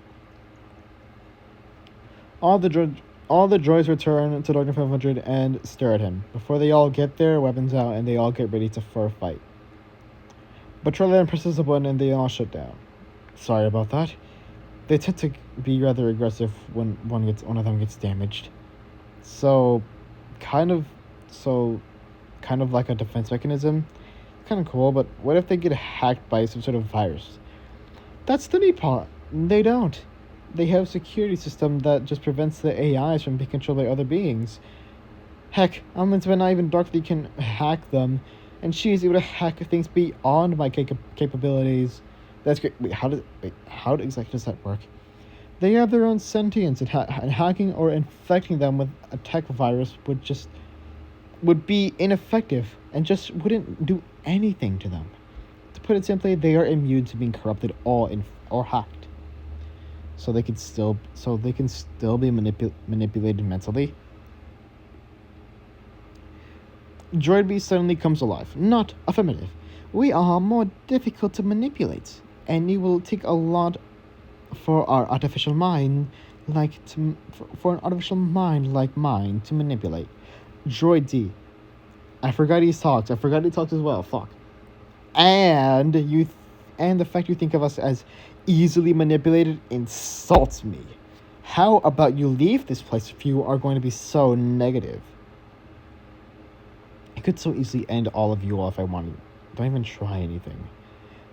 All the droids return to Dark Knight 500 and stare at him. Before they all get their weapons out and they all get ready for a fight. But Trilla then presses a button and they all shut down. Sorry about that. They tend to be rather aggressive when one of them gets damaged. So kind of like a defense mechanism. Kind of cool, but what if they get hacked by some sort of virus? That's the neat part. They don't. They have a security system that just prevents the AIs from being controlled by other beings. Heck, elements of not even Darkly can hack them, and she is able to hack things beyond my capabilities. That's great. How exactly does that work? They have their own sentience, and hacking or infecting them with a tech virus would be ineffective and just wouldn't do anything to them. To put it simply, they are immune to being corrupted or hacked. So they can still be manipulated mentally. Droid B suddenly comes alive. Not affirmative. We are more difficult to manipulate, and it will take a lot for our artificial mind like mine to manipulate. Droid D. I forgot he talks as well. Fuck. And the fact you think of us as easily manipulated insults me. How about you leave this place if you are going to be so negative? I could so easily end all of you all if I wanted. Don't even try anything.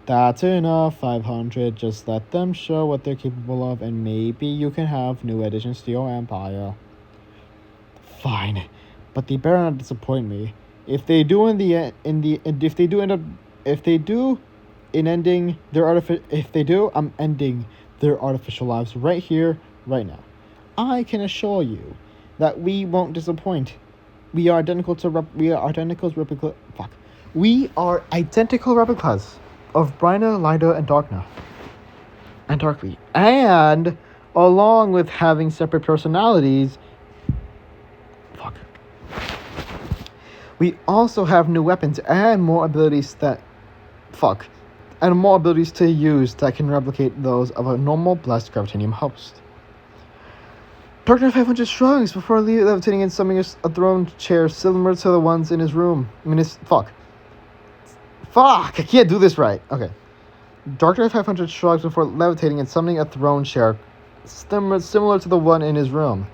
That's enough, 500. Just let them show what they're capable of, and maybe you can have new additions to your empire. Fine, but they better not disappoint me. If they do I'm ending their artificial lives right here, right now. I can assure you that we won't disappoint. We are identical to we are identical replica. Fuck. We are identical replicas of Bryna, Lida, and Darkna. And Darkly. And along with having separate personalities, fuck. We also have new weapons and more abilities and more abilities to use that can replicate those of a normal blessed gravitanium host. Darkna 500 shrugs before levitating and summoning a throne chair similar to the ones in his room. Fuck, I can't do this right. Okay. Darkna 500 shrugs before levitating and summoning a throne chair similar to the one in his room,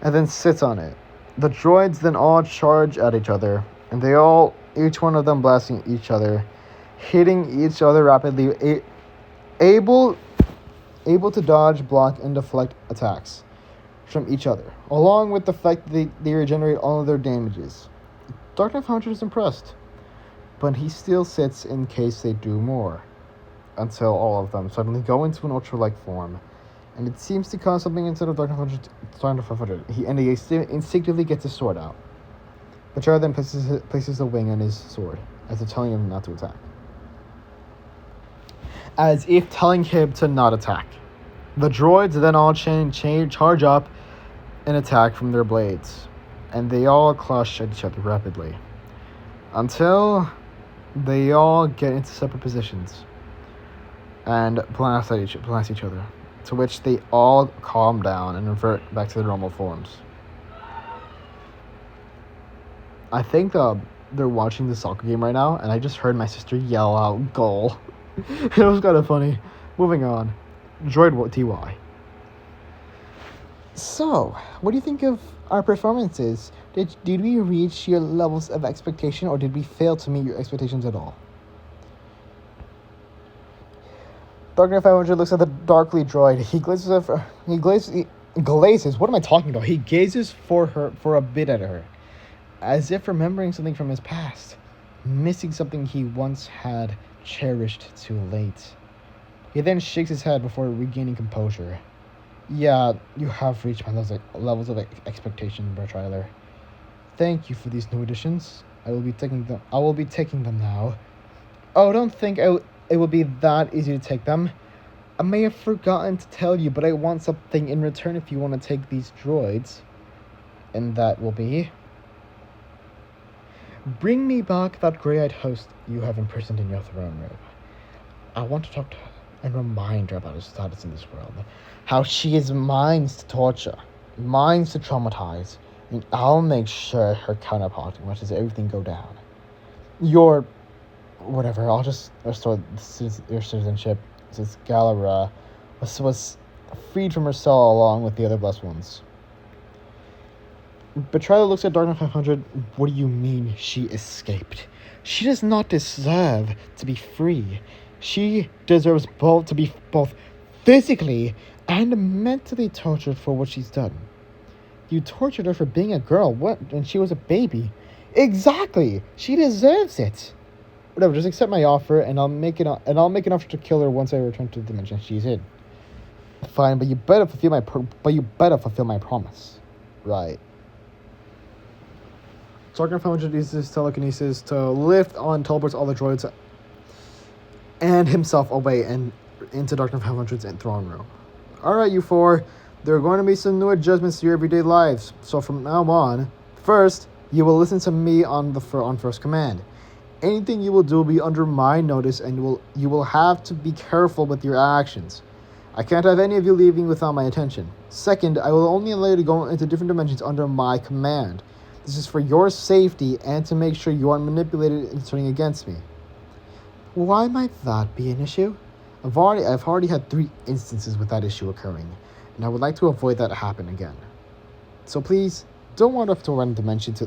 and then sits on it. The droids then all charge at each other, and each one of them blasting each other, hitting each other rapidly, able to dodge, block, and deflect attacks from each other, along with the fact that they regenerate all of their damages. Darkna 500 is impressed, but he still sits in case they do more, until all of them suddenly go into an ultra-like form, and it seems to cause something instead of Darkna 500. He instinctively gets his sword out. Bachar then places a wing on his sword, as if telling him not to attack. As if telling him to not attack. The droids then all charge up and attack from their blades, and they all clash at each other rapidly, until they all get into separate positions and blast each other, to which they all calm down and revert back to their normal forms. I think they're watching the soccer game right now, and I just heard my sister yell out "goal." It was kind of funny. Moving on. Droid TY. So, what do you think of our performances? Did we reach your levels of expectation, or did we fail to meet your expectations at all? Darkna 500 looks at the darkly droid. He glazes. What am I talking about? He gazes for a bit at her, as if remembering something from his past, missing something he once had cherished too late. He then shakes his head before regaining composure. Yeah, you have reached my levels of expectation, Bertrailer. Thank you for these new additions. I will be taking them now. Oh, don't think it will be that easy to take them. I may have forgotten to tell you, but I want something in return if you want to take these droids. And that will be... bring me back that grey-eyed host you have imprisoned in your throne room. I want to talk to her and remind her about her status in this world. How she is mine to torture, mine to traumatize, and I'll make sure her counterpart watches everything go down. Whatever, I'll just restore your citizenship, since Galera was freed from her cell along with the other blessed ones. Betrayal looks at Darkna 500. What do you mean she escaped? She does not deserve to be free. She deserves to be both physically and mentally tortured for what she's done. You tortured her for being a girl when she was a baby. Exactly. She deserves it. Whatever. Just accept my offer, and I'll make an offer to kill her once I return to the dimension she's in. Fine, but you better fulfill my promise. Right. Darkna 500 uses telekinesis to lift on teleports all the droids and himself away and into Darkna 500's throne room. Alright, you four. There are going to be some new adjustments to your everyday lives. So from now on, first, you will listen to me on first command. Anything you will do will be under my notice, and you will have to be careful with your actions. I can't have any of you leaving without my attention. Second, I will only allow you to go into different dimensions under my command. This is for your safety and to make sure you aren't manipulated and turning against me. Why might that be an issue? I've already had 3 instances with that issue occurring, and I would like to avoid that happen again. So please, don't wander off to random dimensions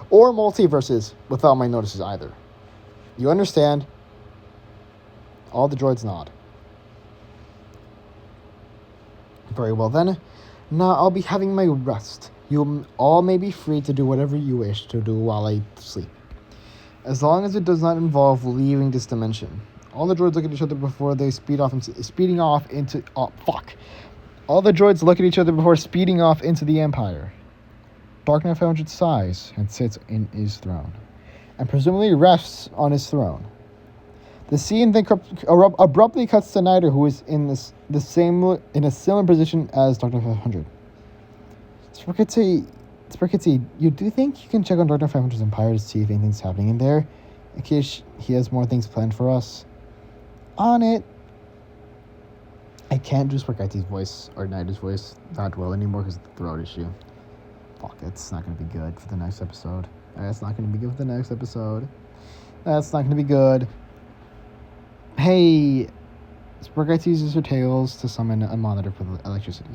or multiverses without my notices either. You understand? All the droids nod. Very well then. Now I'll be having my rest. You all may be free to do whatever you wish to do while I sleep, as long as it does not involve leaving this dimension. All the droids look at each other before they speeding off into... Oh, fuck. All the droids look at each other before speeding off into the Empire. Dark Knight 500 sighs and sits in his throne, and presumably rests on his throne. The scene then abruptly cuts to Nider, who is in a similar position as Dark Knight 500. Sparketsy, you do think you can check on Dark Knight 500's Empire to see if anything's happening in there, in case he has more things planned for us? On it. I can't do Sparketsy's voice or Nider's voice that well anymore because of the throat issue. Fuck, it's not going to be good for the next episode. That's not going to be good for the next episode. That's not going to be good. Hey, Sparketsy uses her tails to summon a monitor for the electricity.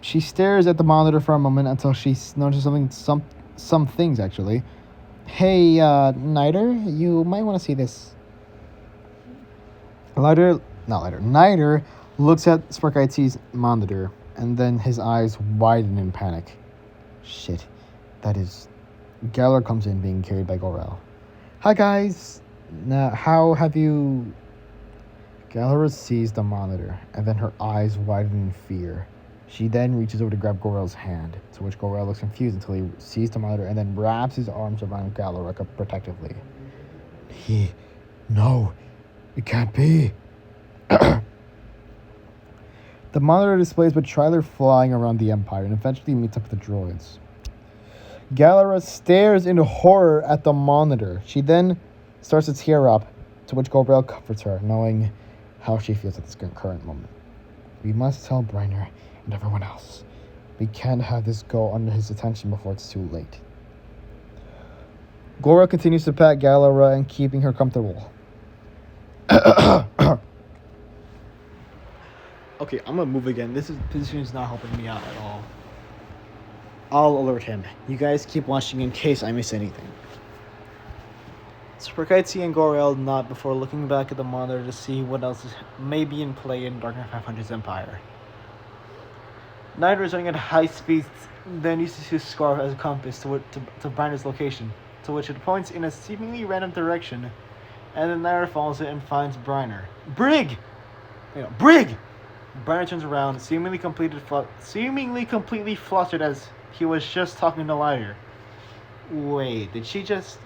She stares at the monitor for a moment until she notices some things, actually. Hey, Nider, you might want to see this. Nider looks at Sparketsy's monitor, and then his eyes widen in panic. Shit, that is... Galar comes in being carried by Gorel. Hi, guys. Now, how have you... Galar sees the monitor, and then her eyes widen in fear. She then reaches over to grab Gorel's hand, to which Gorel looks confused until he sees the monitor and then wraps his arms around Galar protectively. No, it can't be. The monitor displays a trailer flying around the Empire and eventually meets up with the droids. Galara stares in horror at the monitor. She then starts to tear up, to which Gorel comforts her, knowing how she feels at this current moment. We must tell Briner and everyone else. We can't have this go under his attention before it's too late. Gorel continues to pat Galara and keeping her comfortable. Okay, I'm gonna move again. This position is not helping me out at all. I'll alert him. You guys keep watching in case I miss anything. Sparketsy and Gorel nod before looking back at the monitor to see what else may be in play in Dark Knight 500's Empire. Nider is running at high speeds, then uses his scarf as a compass to Briner's location, to which it points in a seemingly random direction, and then Nider follows it and finds Briner. Brig! Brig! Briner turns around, seemingly completely flustered as he was just talking to Lighter. Wait, did she just...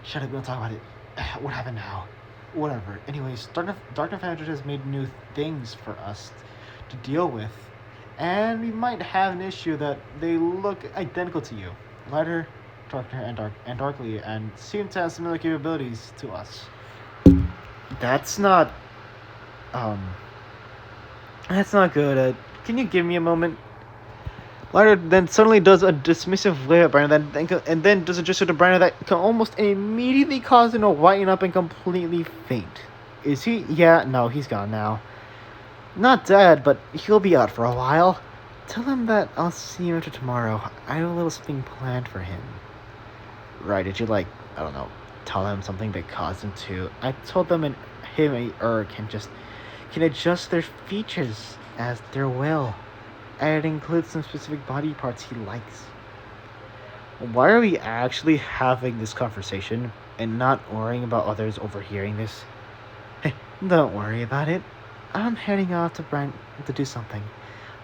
Shut up, we don't talk about it. What happened now? Whatever. Anyways, Dark Knight 500 has made new things for us to deal with, and we might have an issue that they look identical to you. Lighter, Darker, and Darkly, and seem to have similar capabilities to us. That's not good. Can you give me a moment? Lighter then suddenly does a dismissive way at Briner, and then does a gesture to Briner that can almost immediately cause him to whiten up and completely faint. Is he? Yeah, no, he's gone now. Not dead, but he'll be out for a while. Tell him that I'll see him after tomorrow. I have a little something planned for him. Right, did you, tell him something that caused him to... I told them him and Ur can adjust their features as their will. And it includes some specific body parts he likes. Why are we actually having this conversation and not worrying about others overhearing this? Hey, don't worry about it. I'm heading off to Briner to do something.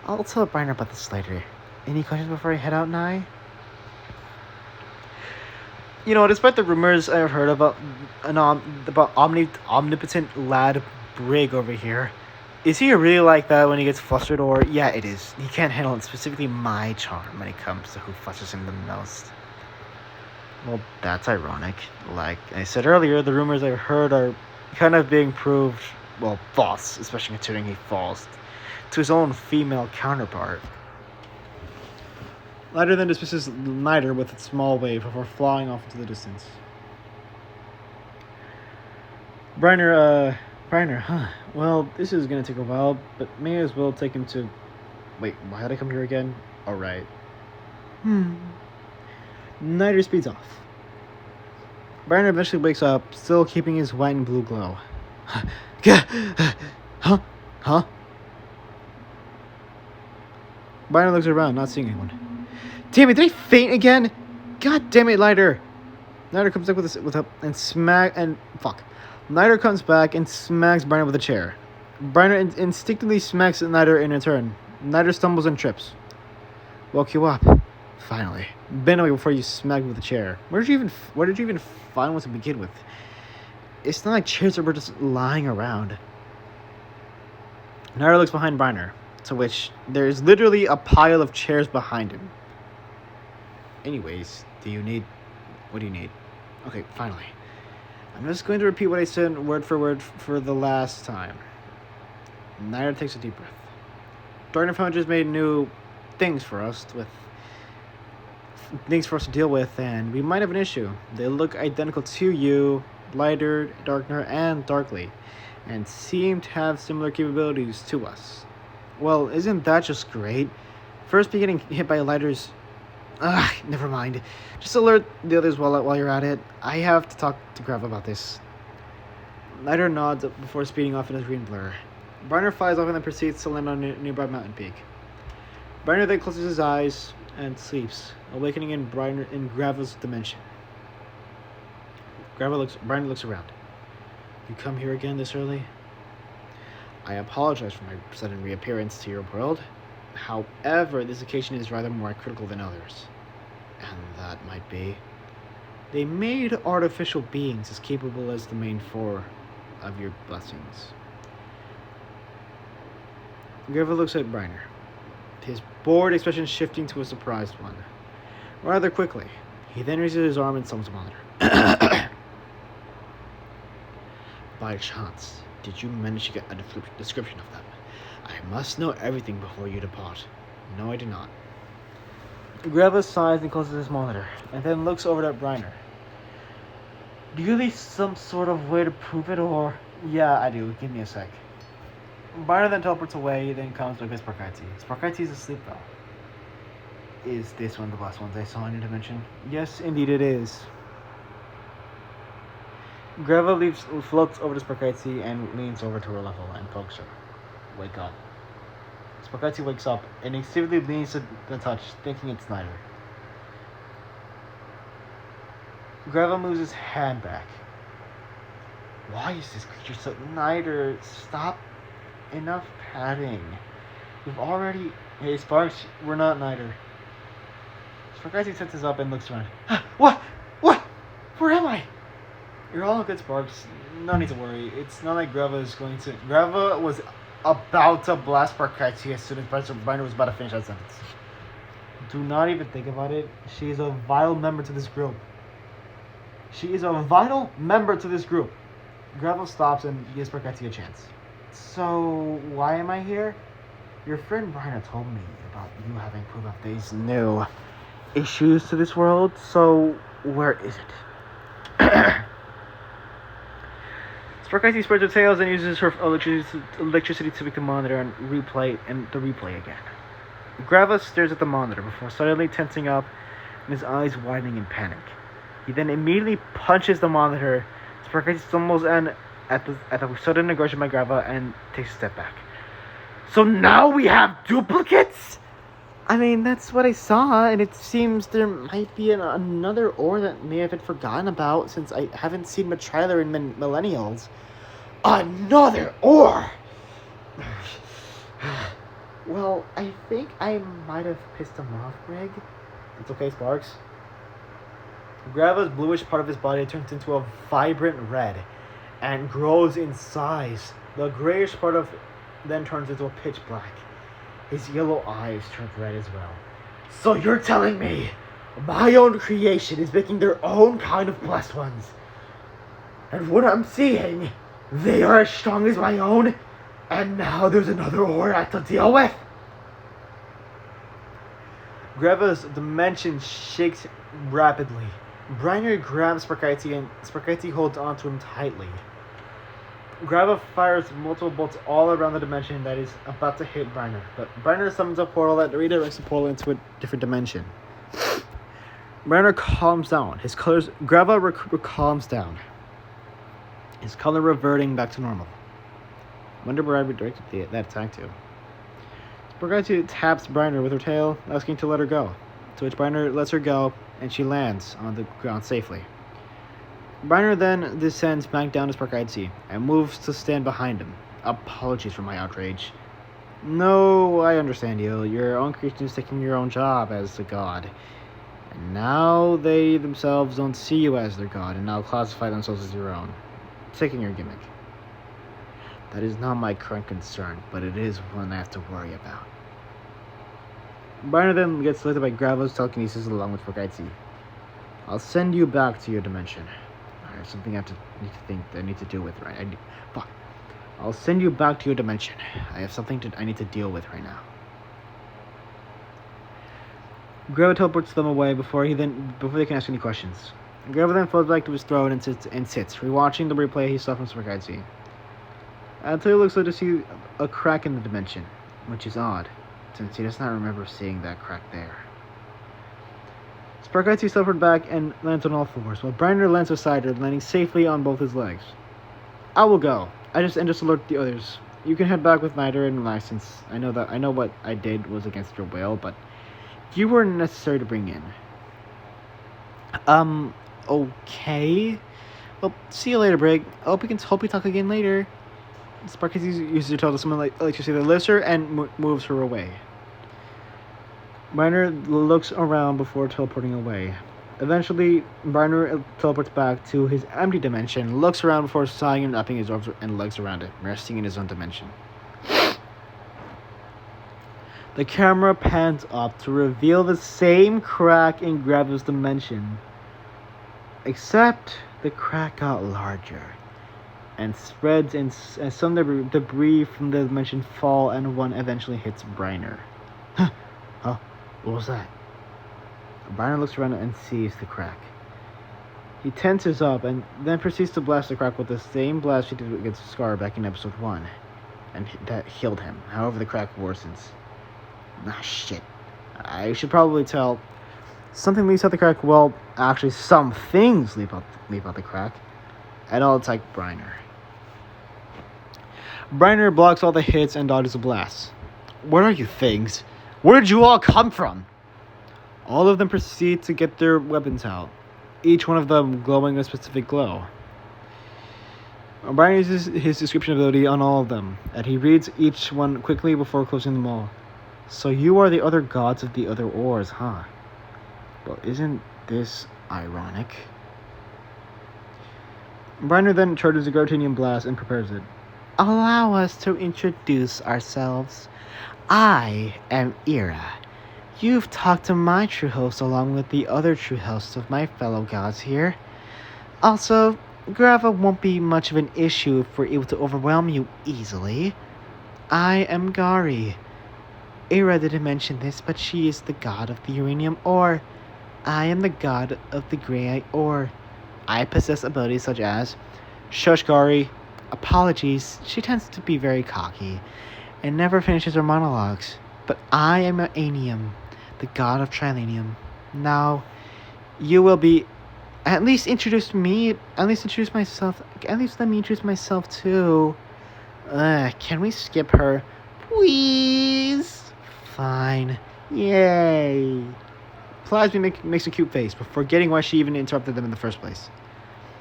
I'll tell Briner about this later. Any questions before I head out, Nye? Despite the rumors I've heard about omnipotent lad Brig over here, is he really like that when he gets flustered? Or, yeah, it is. He can't handle it, specifically my charm, when it comes to who flushes him the most. Well, that's ironic. Like I said earlier, the rumors I've heard are kind of being proved, false, especially considering he falls to his own female counterpart. Lighter then dismisses Nider with a small wave before flying off into the distance. Briner, huh? Well, this is gonna take a while, but may as well take him to... Wait, why did I come here again? Alright. Nider speeds off. Briner eventually wakes up, still keeping his white and blue glow. Huh? Briner looks around, not seeing anyone. Damn it, did I faint again? God damn it, Lighter! Nider comes back Nider comes back and smacks Briner with a chair. Briner instinctively smacks Nider in return. Nider stumbles and trips. Woke you up. Finally. Bend away before you smack me with a chair. Where did you even find one to begin with? It's not like chairs are just lying around. Naira looks behind Briner, to which there is literally a pile of chairs behind him. Anyways, what do you need? Okay, finally. I'm just going to repeat what I said word for word for the last time. Naira takes a deep breath. Dark Founders made new things for us to deal with, and we might have an issue. They look identical to you, lighter, darker, and darkly, and seem to have similar capabilities to us. Well, isn't that just great? First, be getting hit by lighters. Never mind. Just alert the others while you're at it. I have to talk to Grav about this. Lighter nods before speeding off in his green blur. Briner flies off and then proceeds to land on a nearby mountain peak. Briner then closes his eyes and sleeps, awakening in Grava's dimension. Briner looks around. You come here again this early? I apologize for my sudden reappearance to your world. However, this occasion is rather more critical than others. And that might be... They made artificial beings as capable as the main four of your blessings. Grava looks at Briner, his bored expression shifting to a surprised one. Rather quickly, he then raises his arm and summons a monitor. By chance, did you manage to get a description of them? I must know everything before you depart. No, I do not. Grava sighs and closes his monitor, and then looks over at Briner. Do you have some sort of way to prove it, or... Yeah, I do. Give me a sec. Briner then teleports away, then comes with Sparkite. Sparkite is asleep, though. Is this one of the last ones I saw in your dimension? Yes, indeed it is. Grava floats over to Sparkite and leans over to her level and pokes her. Wake up. Sparkite wakes up and instinctively leans to the touch, thinking it's Snyder. Grava moves his hand back. Why is this creature so... Snyder, stop. Enough patting. We've already... Hey, Sparks, we're not Snyder. Sparkite senses up and looks around. What? Where am I? You're all good, Sparks. No need to worry. It's not like Grava is going to... Grava was about to blast Sparkite as soon as Briner was about to finish that sentence. Do not even think about it. She is a vital member to this group. Grava stops and gives Sparkite a chance. So, why am I here? Your friend Briner told me about you having proof of these new issues to this world, so where is it? Sparkite spreads her tails and uses her electricity to make the monitor and the replay again. Grava stares at the monitor before suddenly tensing up and his eyes widening in panic. He then immediately punches the monitor. Sparkite stumbles and at the sudden aggression by Grava and takes a step back. So now we have duplicates? I mean, that's what I saw, and it seems there might be another ore that may have been forgotten about since I haven't seen much trailer in millennials. Another ore! Well, I think I might have pissed him off, Greg. It's okay, Sparks. Grava's bluish part of his body turns into a vibrant red and grows in size. The grayish part then turns into a pitch black. His yellow eyes turn red as well. So you're telling me my own creation is making their own kind of blessed ones? And what I'm seeing, they are as strong as my own, and now there's another ore I have to deal with? Grava's dimension shakes rapidly. Briner grabs Sparkite and Sparkite holds onto him tightly. Grava fires multiple bolts all around the dimension that is about to hit Briner, but Briner summons a portal that redirects the portal into a different dimension. Briner calms down. Grava calms down. His color reverting back to normal. Wonder where I redirected that attack to. Sparkite taps Briner with her tail, asking to let her go, to which Briner lets her go, and she lands on the ground safely. Briner then descends back down to Sparkite and moves to stand behind him. Apologies for my outrage. No, I understand you. Your own creation is taking your own job as a god. And now they themselves don't see you as their god and now classify themselves as your own. Taking your gimmick. That is not my current concern, but it is one I have to worry about. Briner then gets selected by Gravo's telekinesis along with Forgaitzi. I'll send you back to your dimension. I have something I need to deal with fuck. I'll send you back to your dimension. I have something I need to deal with right now. Gravo teleports them away before they can ask any questions. Gravo then falls back to his throne and sits, rewatching the replay he saw from Forgaitzi. Until he looks to see a crack in the dimension, which is odd, since he does not remember seeing that crack there. Sparkite suffered back and lands on all fours, while Briner lands beside her, landing safely on both his legs. I will go. Just alert the others. You can head back with Niter and relax, since I know what I did was against your will, but you were necessary to bring in. Okay. Well, see you later, Brig. Hope we talk again later. Sparkite uses her tail to summon electricity that lifts her and moves her away. Briner looks around before teleporting away. Eventually, Briner teleports back to his empty dimension, looks around before sighing and wrapping his arms and legs around it, resting in his own dimension. The camera pans up to reveal the same crack in Gravo's dimension, except the crack got larger and spreads, and some debris from the dimension fall, and one eventually hits Briner. Huh? What was that? Briner looks around and sees the crack. He tenses up and then proceeds to blast the crack with the same blast he did against Scar back in episode 1. And that healed him. However, the crack worsens. Ah, shit. I should probably tell. Something leaps out the crack. Well, actually, some things leap out the crack. And all attack Briner. Briner blocks all the hits and dodges the blasts. What are you things? Where did you all come from? All of them proceed to get their weapons out, each one of them glowing a specific glow. Briner uses his description ability on all of them, and he reads each one quickly before closing them all. So you are the other gods of the other ores, huh? Well, isn't this ironic? Briner then charges the Gravitanium blast and prepares it. Allow us to introduce ourselves. I am Ira. You've talked to my true host along with the other true hosts of my fellow gods here. Also, Grava won't be much of an issue if we're able to overwhelm you easily. I am Gari. Ira didn't mention this, but she is the god of the uranium ore. I am the god of the grey ore. I possess abilities such as Shush Gari. Apologies, she tends to be very cocky and never finishes her monologues. But I am Anium, the god of Trilanium. Now, you will be... At least introduce myself. At least let me introduce myself too. Can we skip her? Please? Fine. Yay. Plasmy makes a cute face, but forgetting why she even interrupted them in the first place.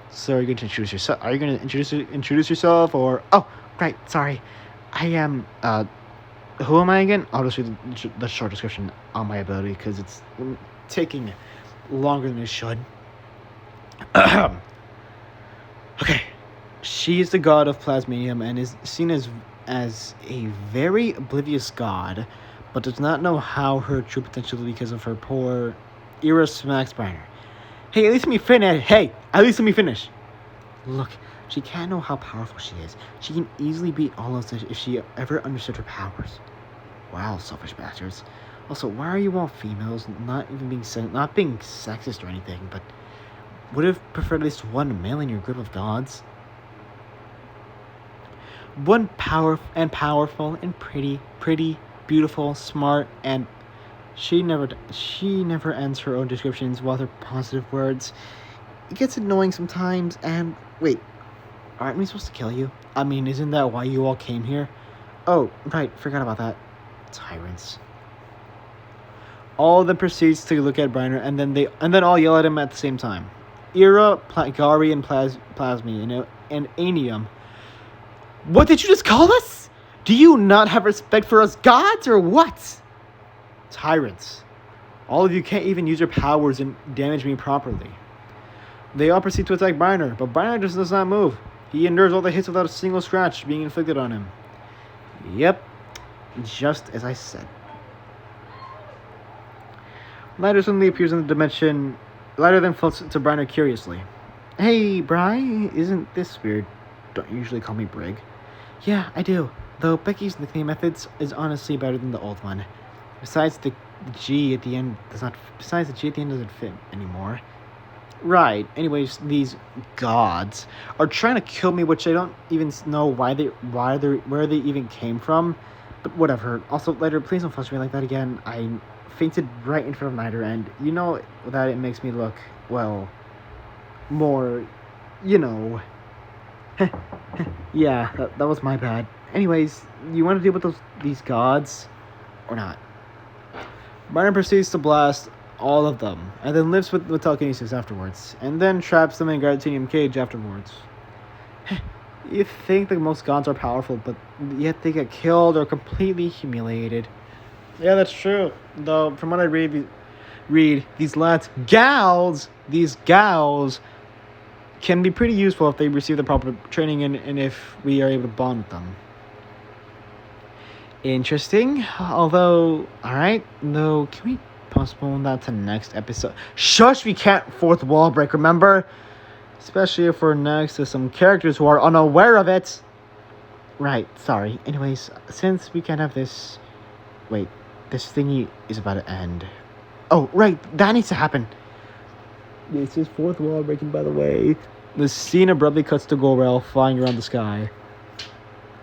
So are you going to introduce yourself? Are you going to introduce yourself, or... Oh, right, sorry. I am, who am I again? I'll just read the short description on my ability, because it's taking longer than it should. Okay. She is the god of Plasmanium and is seen as a very oblivious god, but does not know how her true potential because of her poor... Ira smacks Briner. Hey, at least let me finish. Look, she can't know how powerful she is. She can easily beat all of us if she ever understood her powers. Wow, selfish bastards. Also, why are you all females? Not being sexist or anything, but would have preferred at least one male in your group of gods. One powerful and pretty, beautiful, smart, and she never ends her own descriptions with her positive words. It gets annoying sometimes, and wait, aren't we supposed to kill you? I mean, isn't that why you all came here? Oh, right, forgot about that. Tyrants. All of them proceeds to look at Briner, and then all yell at him at the same time. Ira, Gari, and Plasmy, and Anium. What did you just call us? Do you not have respect for us gods or what? Tyrants. All of you can't even use your powers and damage me properly. They all proceed to attack Briner, but Briner just does not move. He endures all the hits without a single scratch being inflicted on him. Yep, just as I said. Lighter suddenly appears in the dimension. Lighter then floats to Briner curiously. Hey, Bry, isn't this weird? Don't you usually call me Brig? Yeah, I do. Though Becky's nickname methods is honestly better than the old one. Besides, the G at the end doesn't fit anymore. Right. Anyways, these gods are trying to kill me, which I don't even know where they even came from. But whatever. Also, Lighter, please don't flush me like that again. I fainted right in front of Lighter, and you know that it makes me look, well, more, yeah, that was my bad. Anyways, you want to deal with these gods or not? Briner proceeds to blast all of them, and then lives with telekinesis afterwards, and then traps them in a gravitanium cage afterwards. You think that most gods are powerful, but yet they get killed or completely humiliated. Yeah, that's true. Though, from what I read these gals can be pretty useful if they receive the proper training and if we are able to bond with them. Interesting. Although, alright, no, can we postpone that to next episode? Shush, we can't fourth wall break, remember? Especially if we're next to some characters who are unaware of it. Right, sorry. Anyways, since we can't have this... Wait, this thingy is about to end. Oh, right, that needs to happen. This is fourth wall breaking, by the way. The scene abruptly cuts to Gorel flying around the sky,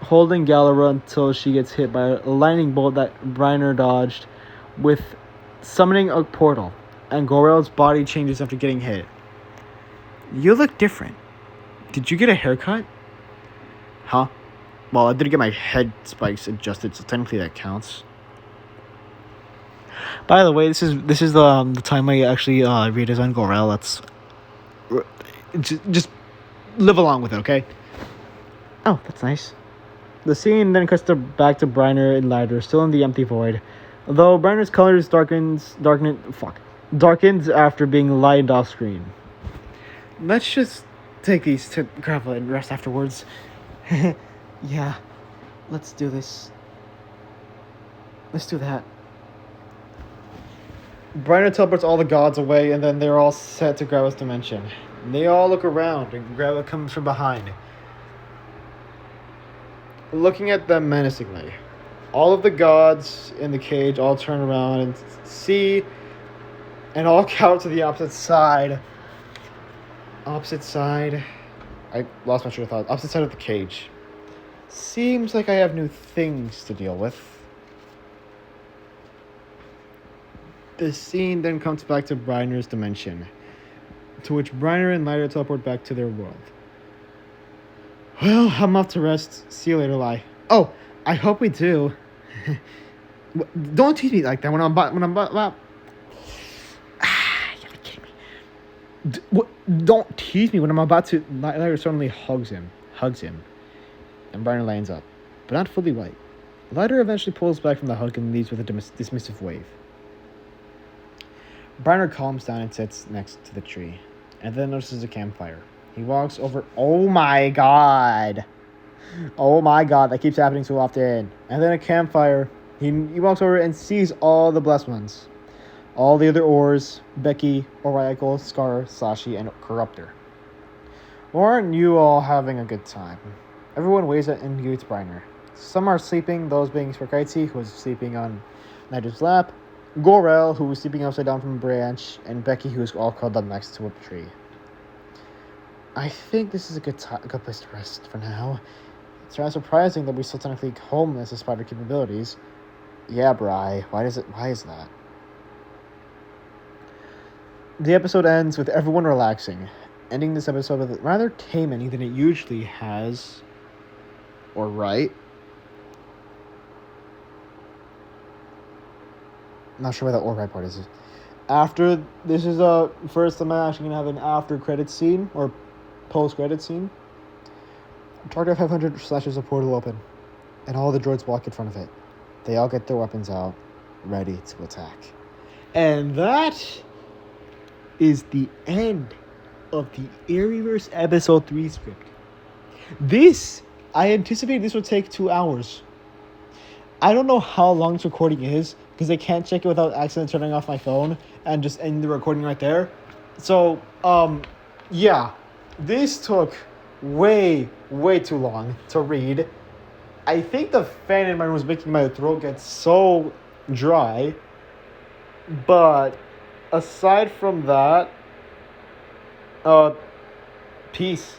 holding Galera until she gets hit by a lightning bolt that Briner dodged, with summoning a portal, and Gorel's body changes after getting hit. You look different. Did you get a haircut? Huh? Well, I did get my head spikes adjusted, so technically that counts. By the way, this is the time I actually redesigned Gorel. That's just live along with it, okay? Oh, that's nice. The scene then cuts back to Briner and Lighter, still in the empty void. Though Briner's colors darkens after being lighted off screen. Let's just take these to Gravel and rest afterwards. Yeah, let's do this. Let's do that. Briner teleports all the gods away, and then they're all set to Gravel's dimension. They all look around, and Gravel comes from behind, looking at them menacingly. All of the gods in the cage all turn around and see, and all count to the opposite side. Opposite side? I lost my train of thought. Opposite side of the cage. Seems like I have new things to deal with. The scene then comes back to Briner's dimension, to which Briner and Lighter teleport back to their world. Well, I'm off to rest. See you later, Lai. Oh, I hope we do. Don't tease me like that when I'm about. You're kidding me. Don't tease me when I'm about to. Lighter suddenly hugs him, and Briner lands up, but not fully white. Lighter eventually pulls back from the hug and leaves with a dismissive wave. Briner calms down and sits next to the tree, and then notices a campfire. He walks over. Oh my god, that keeps happening so often. And then a campfire. He walks over and sees all the blessed ones, all the other Ors, Becky, Oracle, Scar, Sashi, and Corruptor. Aren't you all having a good time? Everyone waves at and greets Briner. Some are sleeping, those being Sparkaitsi, who is sleeping on Nigel's lap, Gorel, who is sleeping upside down from a branch, and Becky, who is all curled up next to a tree. I think this is a good place to rest for now. It's rather surprising that we're still technically homeless despite our capabilities. Yeah, Bri, why is that? The episode ends with everyone relaxing, ending this episode with a rather tame ending than it usually has. Or right? Not sure where the or right part is. After this is first I'm actually gonna have an after credit scene or post credit scene. Target 500 slashes a portal open.
and all the droids walk in front of it. They all get their weapons out, ready to attack. And that is the end of the Erieverse Episode 3 script. I anticipate this will take 2 hours. I don't know how long this recording is, because I can't check it without accidentally turning off my phone and just end the recording right there. So, yeah. This took way too long to read. I think the fan in my room was making my throat get so dry. But aside from that, peace.